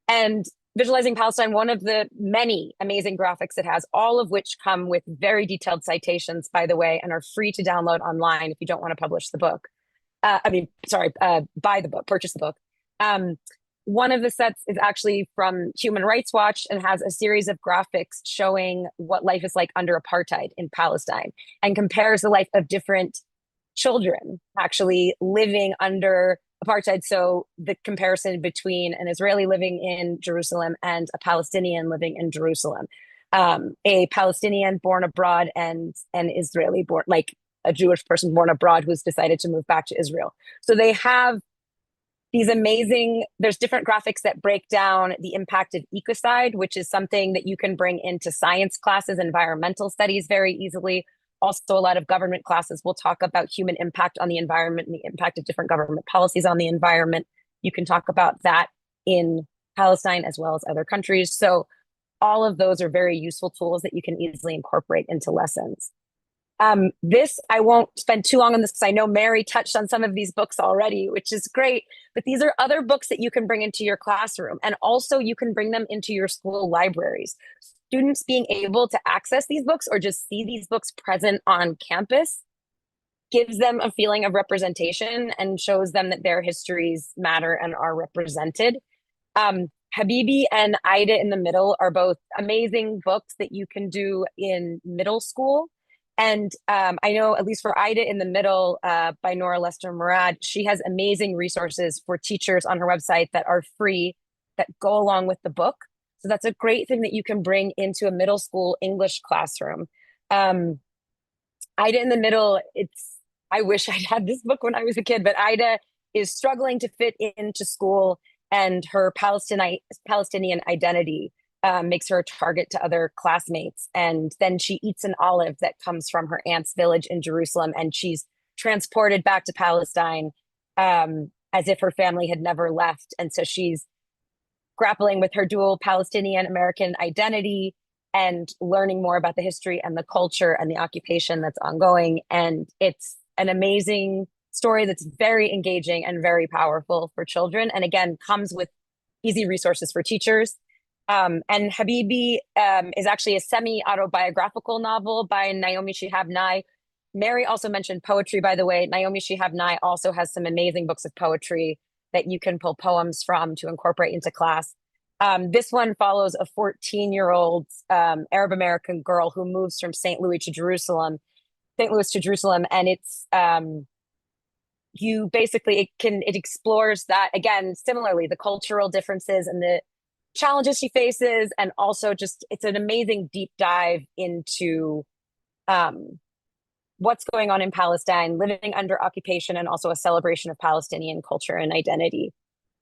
And Visualizing Palestine, one of the many amazing graphics it has, all of which come with very detailed citations, by the way, and are free to download online if you don't want to publish the book. Buy the book, purchase the book. One of the sets is actually from Human Rights Watch and has a series of graphics showing what life is like under apartheid in Palestine and compares the life of different children actually living under apartheid. So the comparison between an Israeli living in Jerusalem and a Palestinian living in Jerusalem, a Palestinian born abroad and an Israeli born, like a Jewish person born abroad who's decided to move back to Israel. So they have these amazing, there's different graphics that break down the impact of ecocide, which is something that you can bring into science classes, environmental studies very easily. Also, a lot of government classes will talk about human impact on the environment and the impact of different government policies on the environment. You can talk about that in Palestine as well as other countries. So all of those are very useful tools that you can easily incorporate into lessons. This, I won't spend too long on this because I know Merrie touched on some of these books already, which is great, but these are other books that you can bring into your classroom, and also you can bring them into your school libraries. Students being able to access these books or just see these books present on campus gives them a feeling of representation and shows them that their histories matter and are represented. Habibi and Ida in the Middle are both amazing books that you can do in middle school. And I know, at least for Ida in the Middle by Nora Lester Murad, she has amazing resources for teachers on her website that are free that go along with the book. So that's a great thing that you can bring into a middle school English classroom. Ida in the Middle, I wish I'd had this book when I was a kid, but Ida is struggling to fit into school, and her Palestinian identity makes her a target to other classmates. And then she eats an olive that comes from her aunt's village in Jerusalem, and she's transported back to Palestine as if her family had never left. And so she's grappling with her dual Palestinian American identity and learning more about the history and the culture and the occupation that's ongoing. And it's an amazing story that's very engaging and very powerful for children. And again, comes with easy resources for teachers. And Habibi is actually a semi-autobiographical novel by Naomi Shihab Nye. Merrie also mentioned poetry, by the way. Naomi Shihab Nye also has some amazing books of poetry that you can pull poems from to incorporate into class. This one follows a 14-year-old Arab American girl who moves from St. Louis to Jerusalem, and it's it explores that, again, similarly, the cultural differences and the challenges she faces, and also just it's an amazing deep dive into what's going on in Palestine, living under occupation, and also a celebration of Palestinian culture and identity.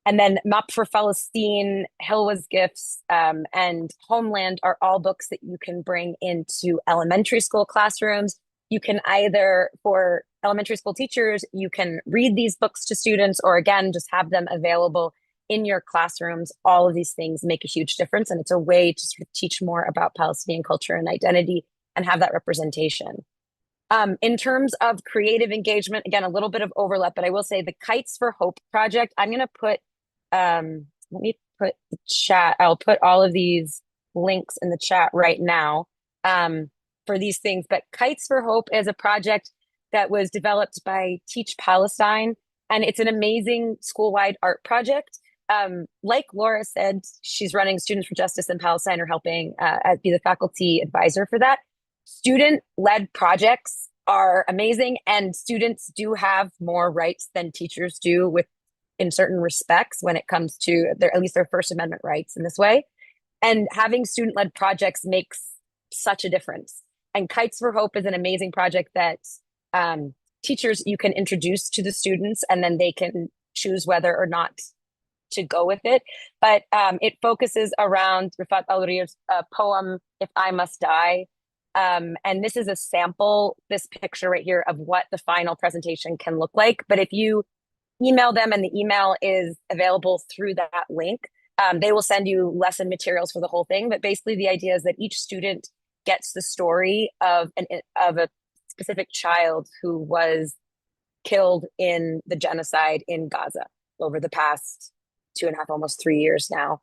And then Map for Palestine, Hilwa's Gifts, and Homeland are all books that you can bring into elementary school classrooms. You can either, for elementary school teachers, you can read these books to students, or again, just have them available in your classrooms. All of these things make a huge difference, and it's a way to sort of teach more about Palestinian culture and identity and have that representation. In terms of creative engagement, again, a little bit of overlap, but I will say the Kites for Hope project, I'm going to put, let me put the chat, I'll put all of these links in the chat right now for these things. But Kites for Hope is a project that was developed by Teach Palestine, and it's an amazing school-wide art project. Like Laura said, she's running Students for Justice in Palestine, or helping be the faculty advisor for that. Student-led projects are amazing, and students do have more rights than teachers do in certain respects when it comes to at least their First Amendment rights in this way. And having student-led projects makes such a difference. And Kites for Hope is an amazing project that teachers you can introduce to the students, and then they can choose whether or not to go with it. But it focuses around Rifat al-Riy's poem, If I Must Die. And this is a sample, this picture right here, of what the final presentation can look like. But if you email them, and the email is available through that link, they will send you lesson materials for the whole thing. But basically the idea is that each student gets the story of a specific child who was killed in the genocide in Gaza over the past 2.5, almost 3 years now,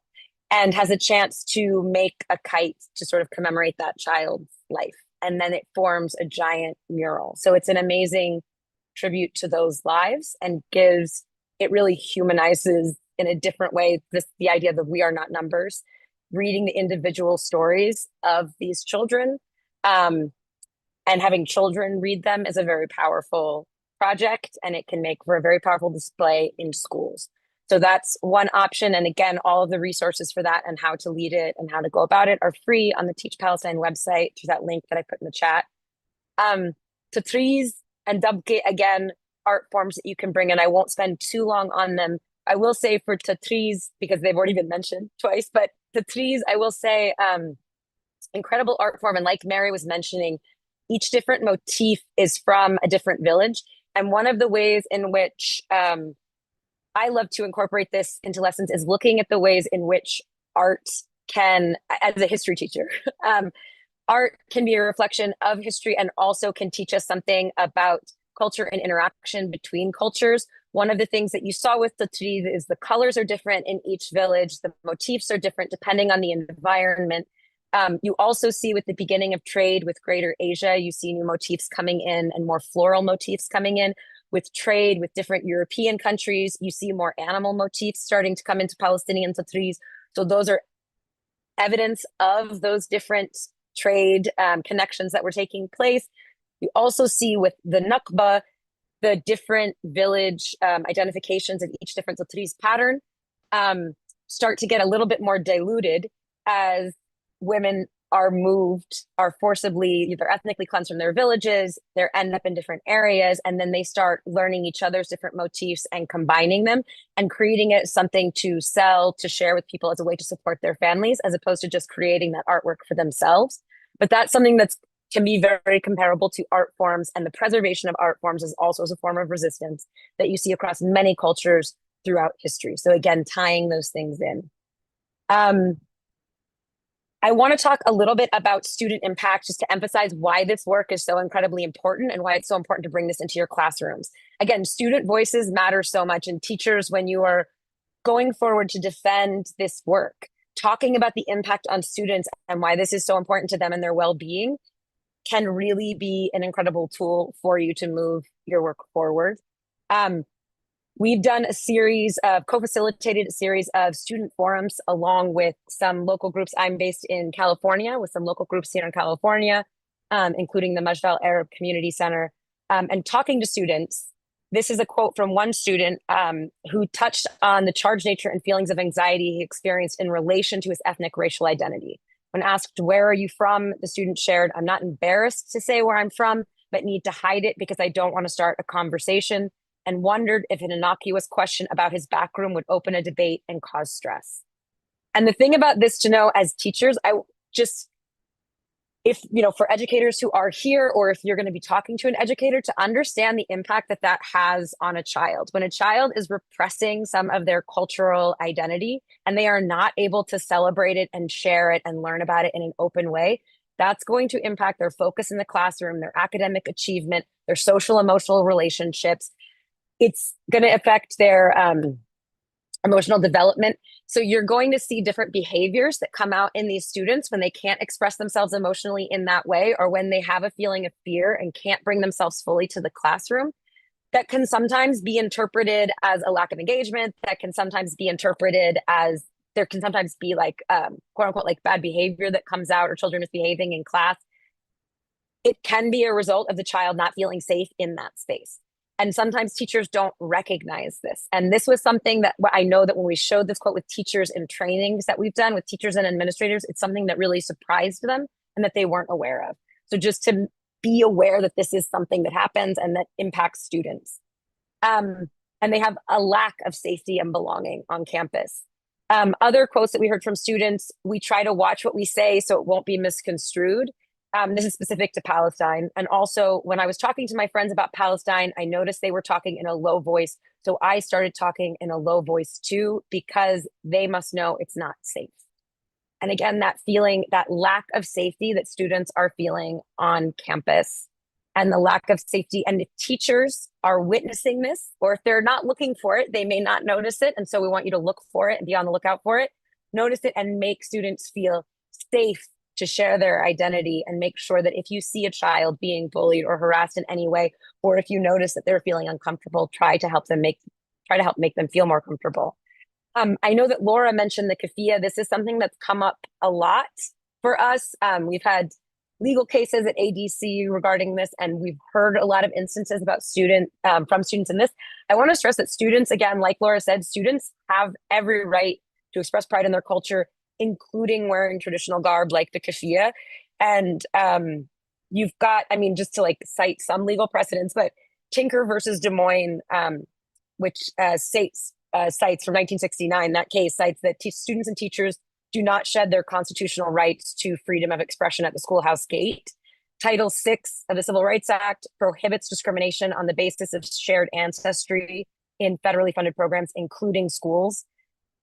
and has a chance to make a kite to sort of commemorate that child's life. And then it forms a giant mural. So it's an amazing tribute to those lives, and it really humanizes in a different way the idea that we are not numbers. Reading the individual stories of these children and having children read them is a very powerful project, and it can make for a very powerful display in schools. So that's one option. And again, all of the resources for that and how to lead it and how to go about it are free on the Teach Palestine website through that link that I put in the chat. Tatriz and Dabke, again, art forms that you can bring in. I won't spend too long on them. I will say for Tatriz, because they've already been mentioned twice, but Tatriz, I will say, incredible art form. And like Merrie was mentioning, each different motif is from a different village. And one of the ways in which I love to incorporate this into lessons is looking at the ways in which art can, as a history teacher, art can be a reflection of history and also can teach us something about culture and interaction between cultures. One of the things that you saw with the trees is the colors are different in each village. The motifs are different depending on the environment. You also see with the beginning of trade with Greater Asia, you see new motifs coming in and more floral motifs coming in. With trade with different European countries, you see more animal motifs starting to come into Palestinian trees. So those are evidence of those different trade connections that were taking place. You also see with the Nakba, the different village identifications of each different trees pattern start to get a little bit more diluted as women are forcibly either ethnically cleansed from their villages, they end up in different areas, and then they start learning each other's different motifs and combining them and creating it something to sell, to share with people as a way to support their families, as opposed to just creating that artwork for themselves. But that's something that can be very comparable to art forms, and the preservation of art forms is also as a form of resistance that you see across many cultures throughout history. So again, tying those things in. I want to talk a little bit about student impact, just to emphasize why this work is so incredibly important and why it's so important to bring this into your classrooms. Again, student voices matter so much, and teachers, when you are going forward to defend this work, talking about the impact on students and why this is so important to them and their well-being can really be an incredible tool for you to move your work forward. We've done co-facilitated a series of student forums along with some local groups. I'm based in California with some local groups here in California, including the Majdal Arab Community Center, and talking to students. This is a quote from one student who touched on the charged nature and feelings of anxiety he experienced in relation to his ethnic racial identity. When asked, "Where are you from?" the student shared, "I'm not embarrassed to say where I'm from, but need to hide it because I don't want to start a conversation," and wondered if an innocuous question about his background would open a debate and cause stress. And the thing about this to know as teachers, for educators who are here, or if you're going to be talking to an educator, to understand the impact that that has on a child. When a child is repressing some of their cultural identity and they are not able to celebrate it and share it and learn about it in an open way, that's going to impact their focus in the classroom, their academic achievement, their social emotional relationships. It's going to affect their emotional development. So you're going to see different behaviors that come out in these students when they can't express themselves emotionally in that way, or when they have a feeling of fear and can't bring themselves fully to the classroom. That can sometimes be interpreted as a lack of engagement. That can sometimes be interpreted as there can sometimes be like quote unquote like bad behavior that comes out, or children misbehaving in class. It can be a result of the child not feeling safe in that space. And sometimes teachers don't recognize this. And this was something that I know that when we showed this quote with teachers in trainings that we've done with teachers and administrators, it's something that really surprised them and that they weren't aware of. So just to be aware that this is something that happens and that impacts students. And they have a lack of safety and belonging on campus. Other quotes that we heard from students: we try to watch what we say so it won't be misconstrued. This is specific to Palestine. And also, when I was talking to my friends about Palestine, I noticed they were talking in a low voice. So I started talking in a low voice too, because they must know it's not safe. And again, that feeling, that lack of safety that students are feeling on campus, and the lack of safety. And if teachers are witnessing this, or if they're not looking for it, they may not notice it. And so we want you to look for it and be on the lookout for it. Notice it and make students feel safe to share their identity, and make sure that if you see a child being bullied or harassed in any way, or if you notice that they're feeling uncomfortable, try to help make them feel more comfortable. I know that Laura mentioned the kafia. This is something that's come up a lot for us. We've had legal cases at ADC regarding this, and we've heard a lot of instances about from students in this. I want to stress that students, again, like Laura said, students have every right to express pride in their culture, including wearing traditional garb like the kafia. And you've got, just to like cite some legal precedents, but Tinker versus Des Moines, which cites from 1969, that case cites that students and teachers do not shed their constitutional rights to freedom of expression at the schoolhouse gate. Title VI of the Civil Rights Act prohibits discrimination on the basis of shared ancestry in federally funded programs, including schools.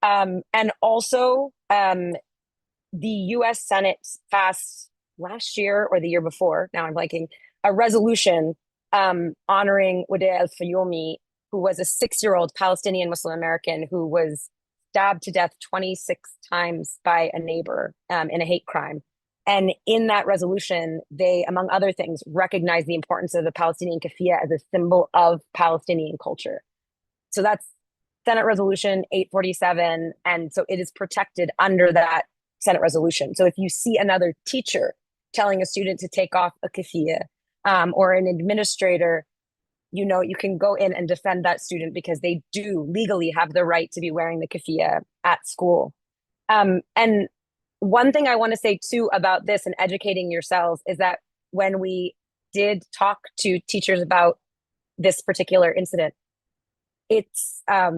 And also, the US Senate passed last year or the year before, now I'm blanking, a resolution honoring Wadea al-Fayoumi, who was a 6-year-old Palestinian Muslim American who was stabbed to death 26 times by a neighbor in a hate crime. And in that resolution, they, among other things, recognize the importance of the Palestinian keffiyeh as a symbol of Palestinian culture. So that's Senate Resolution 847. And so it is protected under that Senate resolution. So if you see another teacher telling a student to take off a keffiyeh, or an administrator, you know, you can go in and defend that student because they do legally have the right to be wearing the keffiyeh at school. And one thing I want to say too about this and educating yourselves is that when we did talk to teachers about this particular incident, it's, I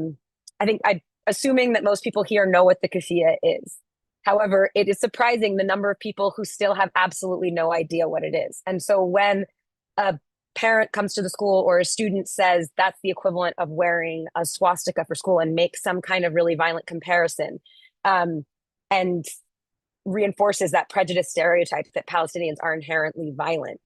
think assuming that most people here know what the keffiyeh is. However, it is surprising the number of people who still have absolutely no idea what it is. And so when a parent comes to the school or a student says that's the equivalent of wearing a swastika for school and makes some kind of really violent comparison, and reinforces that prejudice stereotype that Palestinians are inherently violent,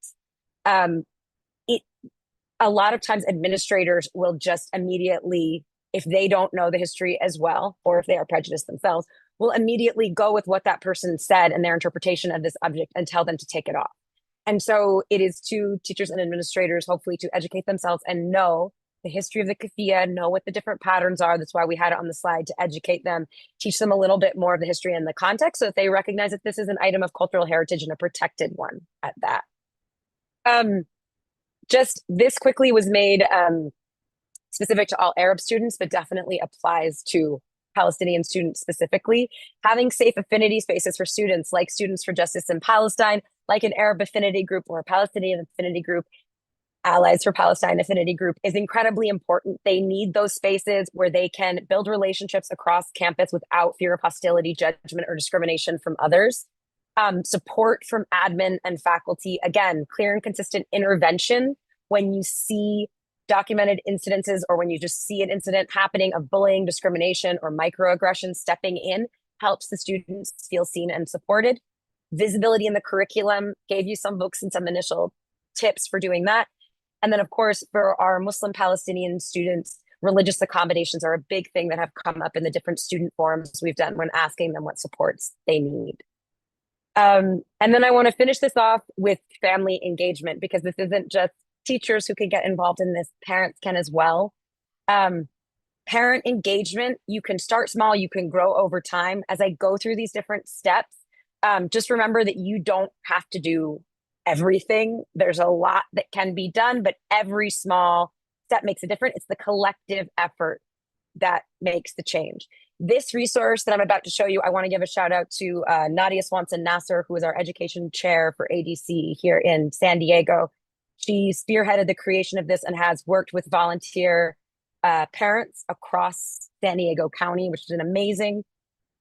a lot of times administrators will just immediately, if they don't know the history as well, or if they are prejudiced themselves, will immediately go with what that person said and their interpretation of this object and tell them to take it off. And so it is to teachers and administrators, hopefully, to educate themselves and know the history of the keffiyeh, know what the different patterns are. That's why we had it on the slide, to educate them, teach them a little bit more of the history and the context so that they recognize that this is an item of cultural heritage and a protected one at that. Just this quickly was made specific to all Arab students, but definitely applies to Palestinian students specifically. Having safe affinity spaces for students, like Students for Justice in Palestine, like an Arab affinity group or a Palestinian affinity group, Allies for Palestine affinity group, is incredibly important. They need those spaces where they can build relationships across campus without fear of hostility, judgment, or discrimination from others. Support from admin and faculty. Again, clear and consistent intervention when you see documented incidences or when you just see an incident happening of bullying, discrimination, or microaggression. Stepping in helps the students feel seen and supported. Visibility in the curriculum, gave you some books and some initial tips for doing that. And then, of course, for our Muslim Palestinian students, religious accommodations are a big thing that have come up in the different student forums we've done when asking them what supports they need. And then I want to finish this off with family engagement, because this isn't just teachers who can get involved in this, parents can as well. Parent engagement, you can start small, you can grow over time. As I go through these different steps, just remember that you don't have to do everything. There's a lot that can be done, but every small step makes a difference. It's the collective effort that makes the change. This resource that I'm about to show you, I want to give a shout out to Nadia Swanson-Nasser, who is our education chair for ADC here in San Diego. She spearheaded the creation of this and has worked with volunteer parents across San Diego County, which is an amazing.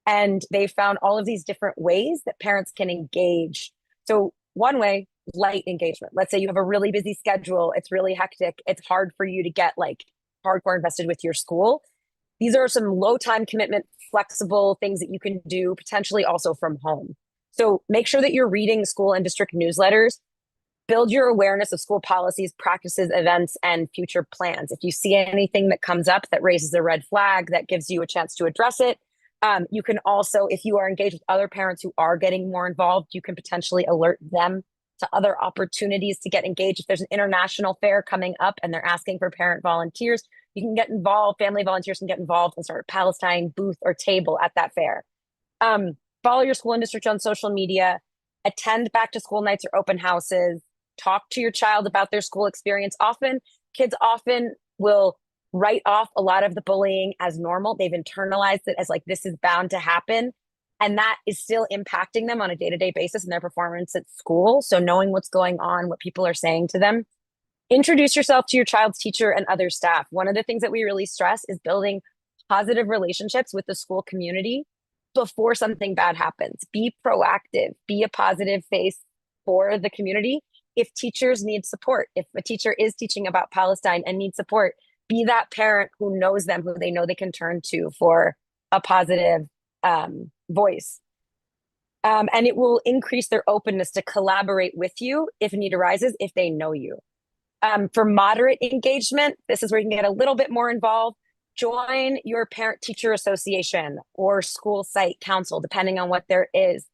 And they found all of these different ways that parents can engage. So one way, light engagement. Let's say you have a really busy schedule. It's really hectic. It's hard for you to get like hardcore invested with your school. These are some low time commitment, flexible things that you can do, potentially also from home. So make sure that you're reading school and district newsletters. Build your awareness of school policies, practices, events, and future plans. If you see anything that comes up that raises a red flag, that gives you a chance to address it. You can also, if you are engaged with other parents who are getting more involved, you can potentially alert them to other opportunities to get engaged. If there's an international fair coming up and they're asking for parent volunteers, you can get involved. Family volunteers can get involved and start a Palestine booth or table at that fair. Follow your school and district on social media. Attend back to school nights or open houses. Talk to your child about their school experience. Kids often will write off a lot of the bullying as normal. They've internalized it as like, this is bound to happen. And that is still impacting them on a day-to-day basis in their performance at school. So knowing what's going on, what people are saying to them. Introduce yourself to your child's teacher and other staff. One of the things that we really stress is building positive relationships with the school community before something bad happens. Be proactive, be a positive face for the community. If teachers need support, if a teacher is teaching about Palestine and needs support, be that parent who knows them, who they know they can turn to for a positive voice. And it will increase their openness to collaborate with you if need arises, if they know you. For moderate engagement, this is where you can get a little bit more involved. Join your parent-teacher association or school site council, depending on what there is.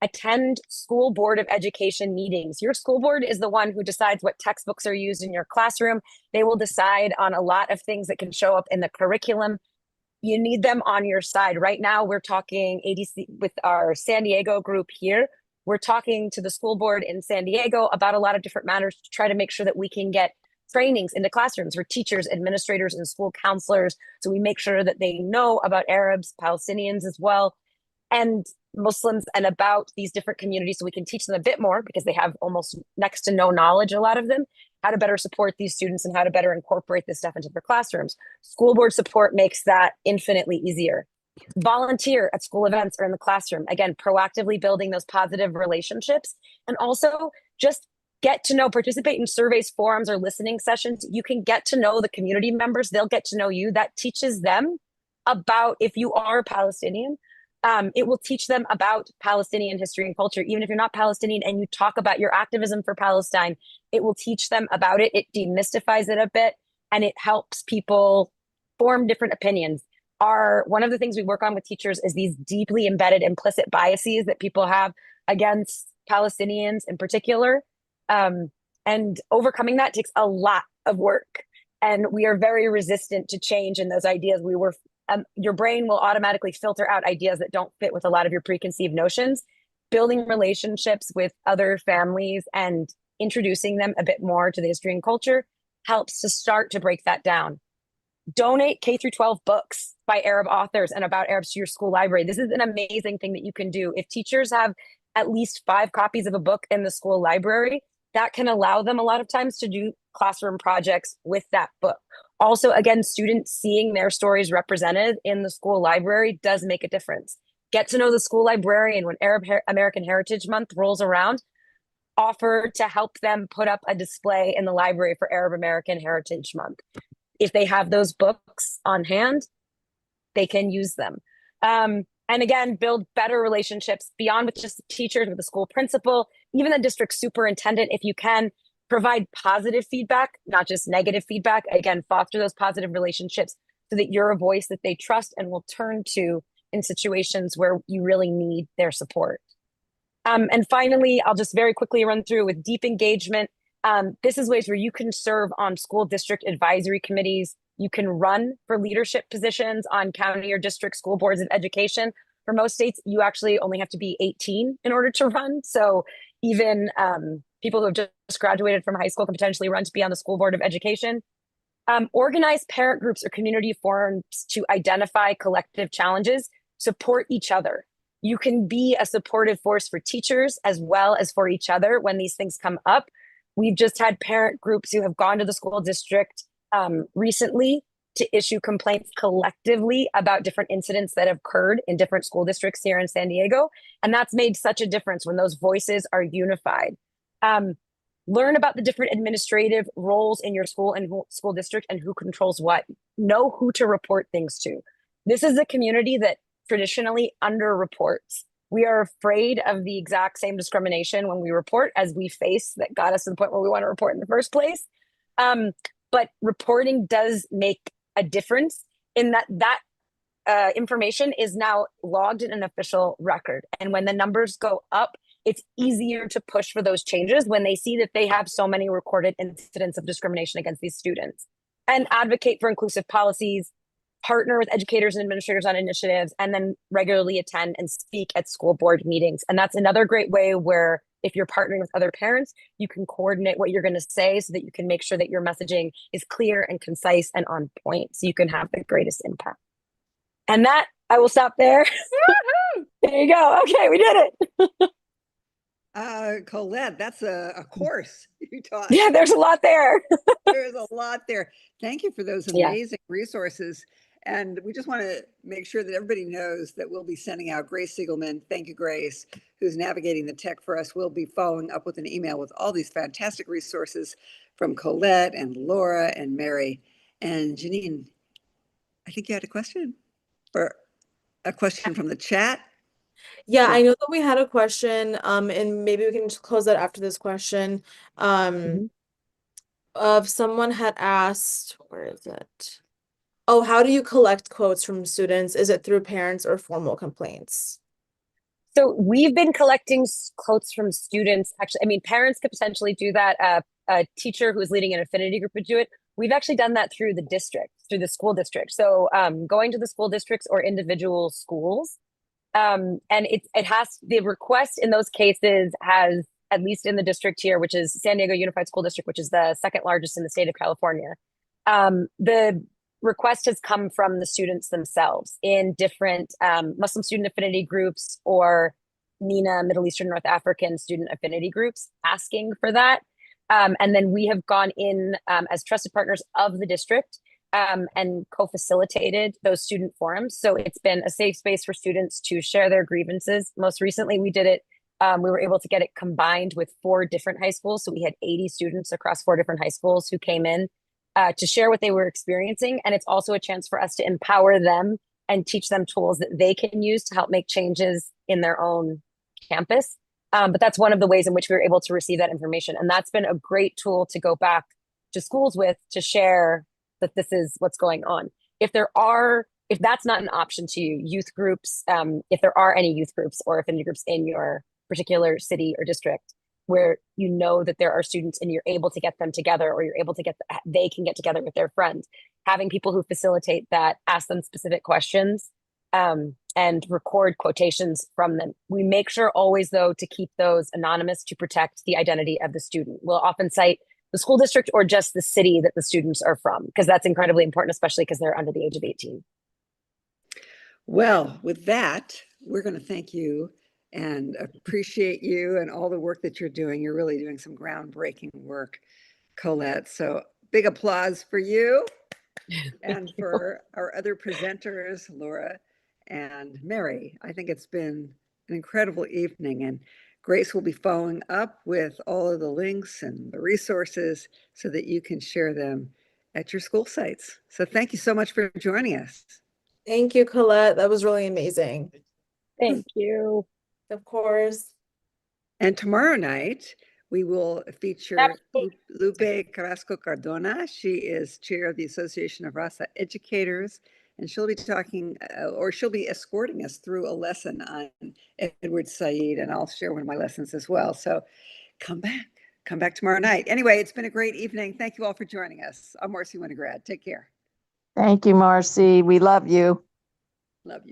Attend school board of education meetings. Your school board is the one who decides what textbooks are used in your classroom. They will decide on a lot of things that can show up in the curriculum. You need them on your side. Right now, we're talking ADC with our San Diego group here. We're talking to the school board in San Diego about a lot of different matters to try to make sure that we can get trainings into classrooms for teachers, administrators, and school counselors. So we make sure that they know about Arabs, Palestinians as well, and Muslims, and about these different communities so we can teach them a bit more, because they have almost next to no knowledge, a lot of them, how to better support these students and how to better incorporate this stuff into their classrooms. School board support makes that infinitely easier. Volunteer at school events or in the classroom. Again, proactively building those positive relationships, and also just get to know, participate in surveys, forums, or listening sessions. You can get to know the community members. They'll get to know you. That teaches them about, if you are Palestinian, it will teach them about Palestinian history and culture. Even if you're not Palestinian and you talk about your activism for Palestine, it will teach them about it. It demystifies it a bit, and it helps people form different opinions. One of the things we work on with teachers is these deeply embedded implicit biases that people have against Palestinians in particular. And overcoming that takes a lot of work. And we are very resistant to change in those ideas. Your brain will automatically filter out ideas that don't fit with a lot of your preconceived notions. Building relationships with other families and introducing them a bit more to the history and culture helps to start to break that down. Donate K through 12 books by Arab authors and about Arabs to your school library. This is an amazing thing that you can do. If teachers have at least 5 copies of a book in the school library, that can allow them a lot of times to do classroom projects with that book. Also, again, students seeing their stories represented in the school library does make a difference. Get to know the school librarian when Arab American Heritage Month rolls around. Offer to help them put up a display in the library for Arab American Heritage Month. If they have those books on hand, they can use them. And again, build better relationships beyond with just the teachers, with the school principal, even the district superintendent, if you can. Provide positive feedback, not just negative feedback. Again, foster those positive relationships so that you're a voice that they trust and will turn to in situations where you really need their support. And finally, I'll just very quickly run through with deep engagement. This is ways where you can serve on school district advisory committees. You can run for leadership positions on county or district school boards of education. For most states, you actually only have to be 18 in order to run. So even people who have just graduated from high school can potentially run to be on the school board of education. Organize parent groups or community forums to identify collective challenges, support each other. You can be a supportive force for teachers as well as for each other when these things come up. We've just had parent groups who have gone to the school district recently to issue complaints collectively about different incidents that have occurred in different school districts here in San Diego. And that's made such a difference when those voices are unified. Learn about the different administrative roles in your school and school district and who controls what. Know who to report things to. This is a community that traditionally underreports. We are afraid of the exact same discrimination when we report as we face that got us to the point where we want to report in the first place. But reporting does make a difference in that information is now logged in an official record. And when the numbers go up, it's easier to push for those changes when they see that they have so many recorded incidents of discrimination against these students. And advocate for inclusive policies, partner with educators and administrators on initiatives, and then regularly attend and speak at school board meetings. And that's another great way where if you're partnering with other parents, you can coordinate what you're going to say so that you can make sure that your messaging is clear and concise and on point so you can have the greatest impact. And that, I will stop there. There you go. Okay, we did it. Colette, that's a course you taught. Yeah, there's a lot there. There's a lot there. Thank you for those amazing resources. And we just want to make sure that everybody knows that we'll be sending out Grace Siegelman. Thank you, Grace, who's navigating the tech for us. We'll be following up with an email with all these fantastic resources from Colette and Laura and Merrie. And Janine, I think you had a question or a question from the chat. Yeah, Sure. I know that we had a question, and maybe we can just close that after this question. Of someone had asked, where is it? Oh, how do you collect quotes from students? Is it through parents or formal complaints? So we've been collecting quotes from students. Actually, I mean, parents could potentially do that. A teacher who is leading an affinity group would do it. We've actually done that through the district, through the school district. So going to the school districts or individual schools. And it has, the request in those cases has, at least in the district here, which is San Diego Unified School District, which is the second largest in the state of California. The request has come from the students themselves in different Muslim student affinity groups or MENA, Middle Eastern, North African student affinity groups asking for that. And then we have gone in as trusted partners of the district and co-facilitated those student forums. So it's been a safe space for students to share their grievances. Most recently, we did it. We were able to get it combined with 4 different high schools. So we had 80 students across 4 different high schools who came in to share what they were experiencing. And it's also a chance for us to empower them and teach them tools that they can use to help make changes in their own campus. But that's one of the ways in which we were able to receive that information. And that's been a great tool to go back to schools with to share that this is what's going on. If that's not an option to you, youth groups, if there are any youth groups or affinity groups in your particular city or district where you know that there are students and you're able to get them together, or you're able to they can get together with their friends, having people who facilitate that, ask them specific questions, and record quotations from them. We make sure always, though, to keep those anonymous to protect the identity of the student. We'll often cite the school district or just the city that the students are from, because that's incredibly important, especially because they're under the age of 18. Well, with that, we're going to thank you and appreciate you and all the work that you're doing. You're really doing some groundbreaking work, Colette. So big applause for you and for our other presenters, Laura and Merrie. I think it's been an incredible evening, and Grace will be following up with all of the links and the resources so that you can share them at your school sites. So thank you so much for joining us. Thank you, Colette. That was really amazing. Thank you. Of course. And tomorrow night, we will feature Lupe Carrasco Cardona. She is chair of the Association of Raza Educators, and she'll be talking, or she'll be escorting us through a lesson on Edward Said, and I'll share one of my lessons as well. So come back tomorrow night. Anyway, it's been a great evening. Thank you all for joining us. I'm Marcy Winograd. Take care. Thank you, Marcy. We love you. Love you.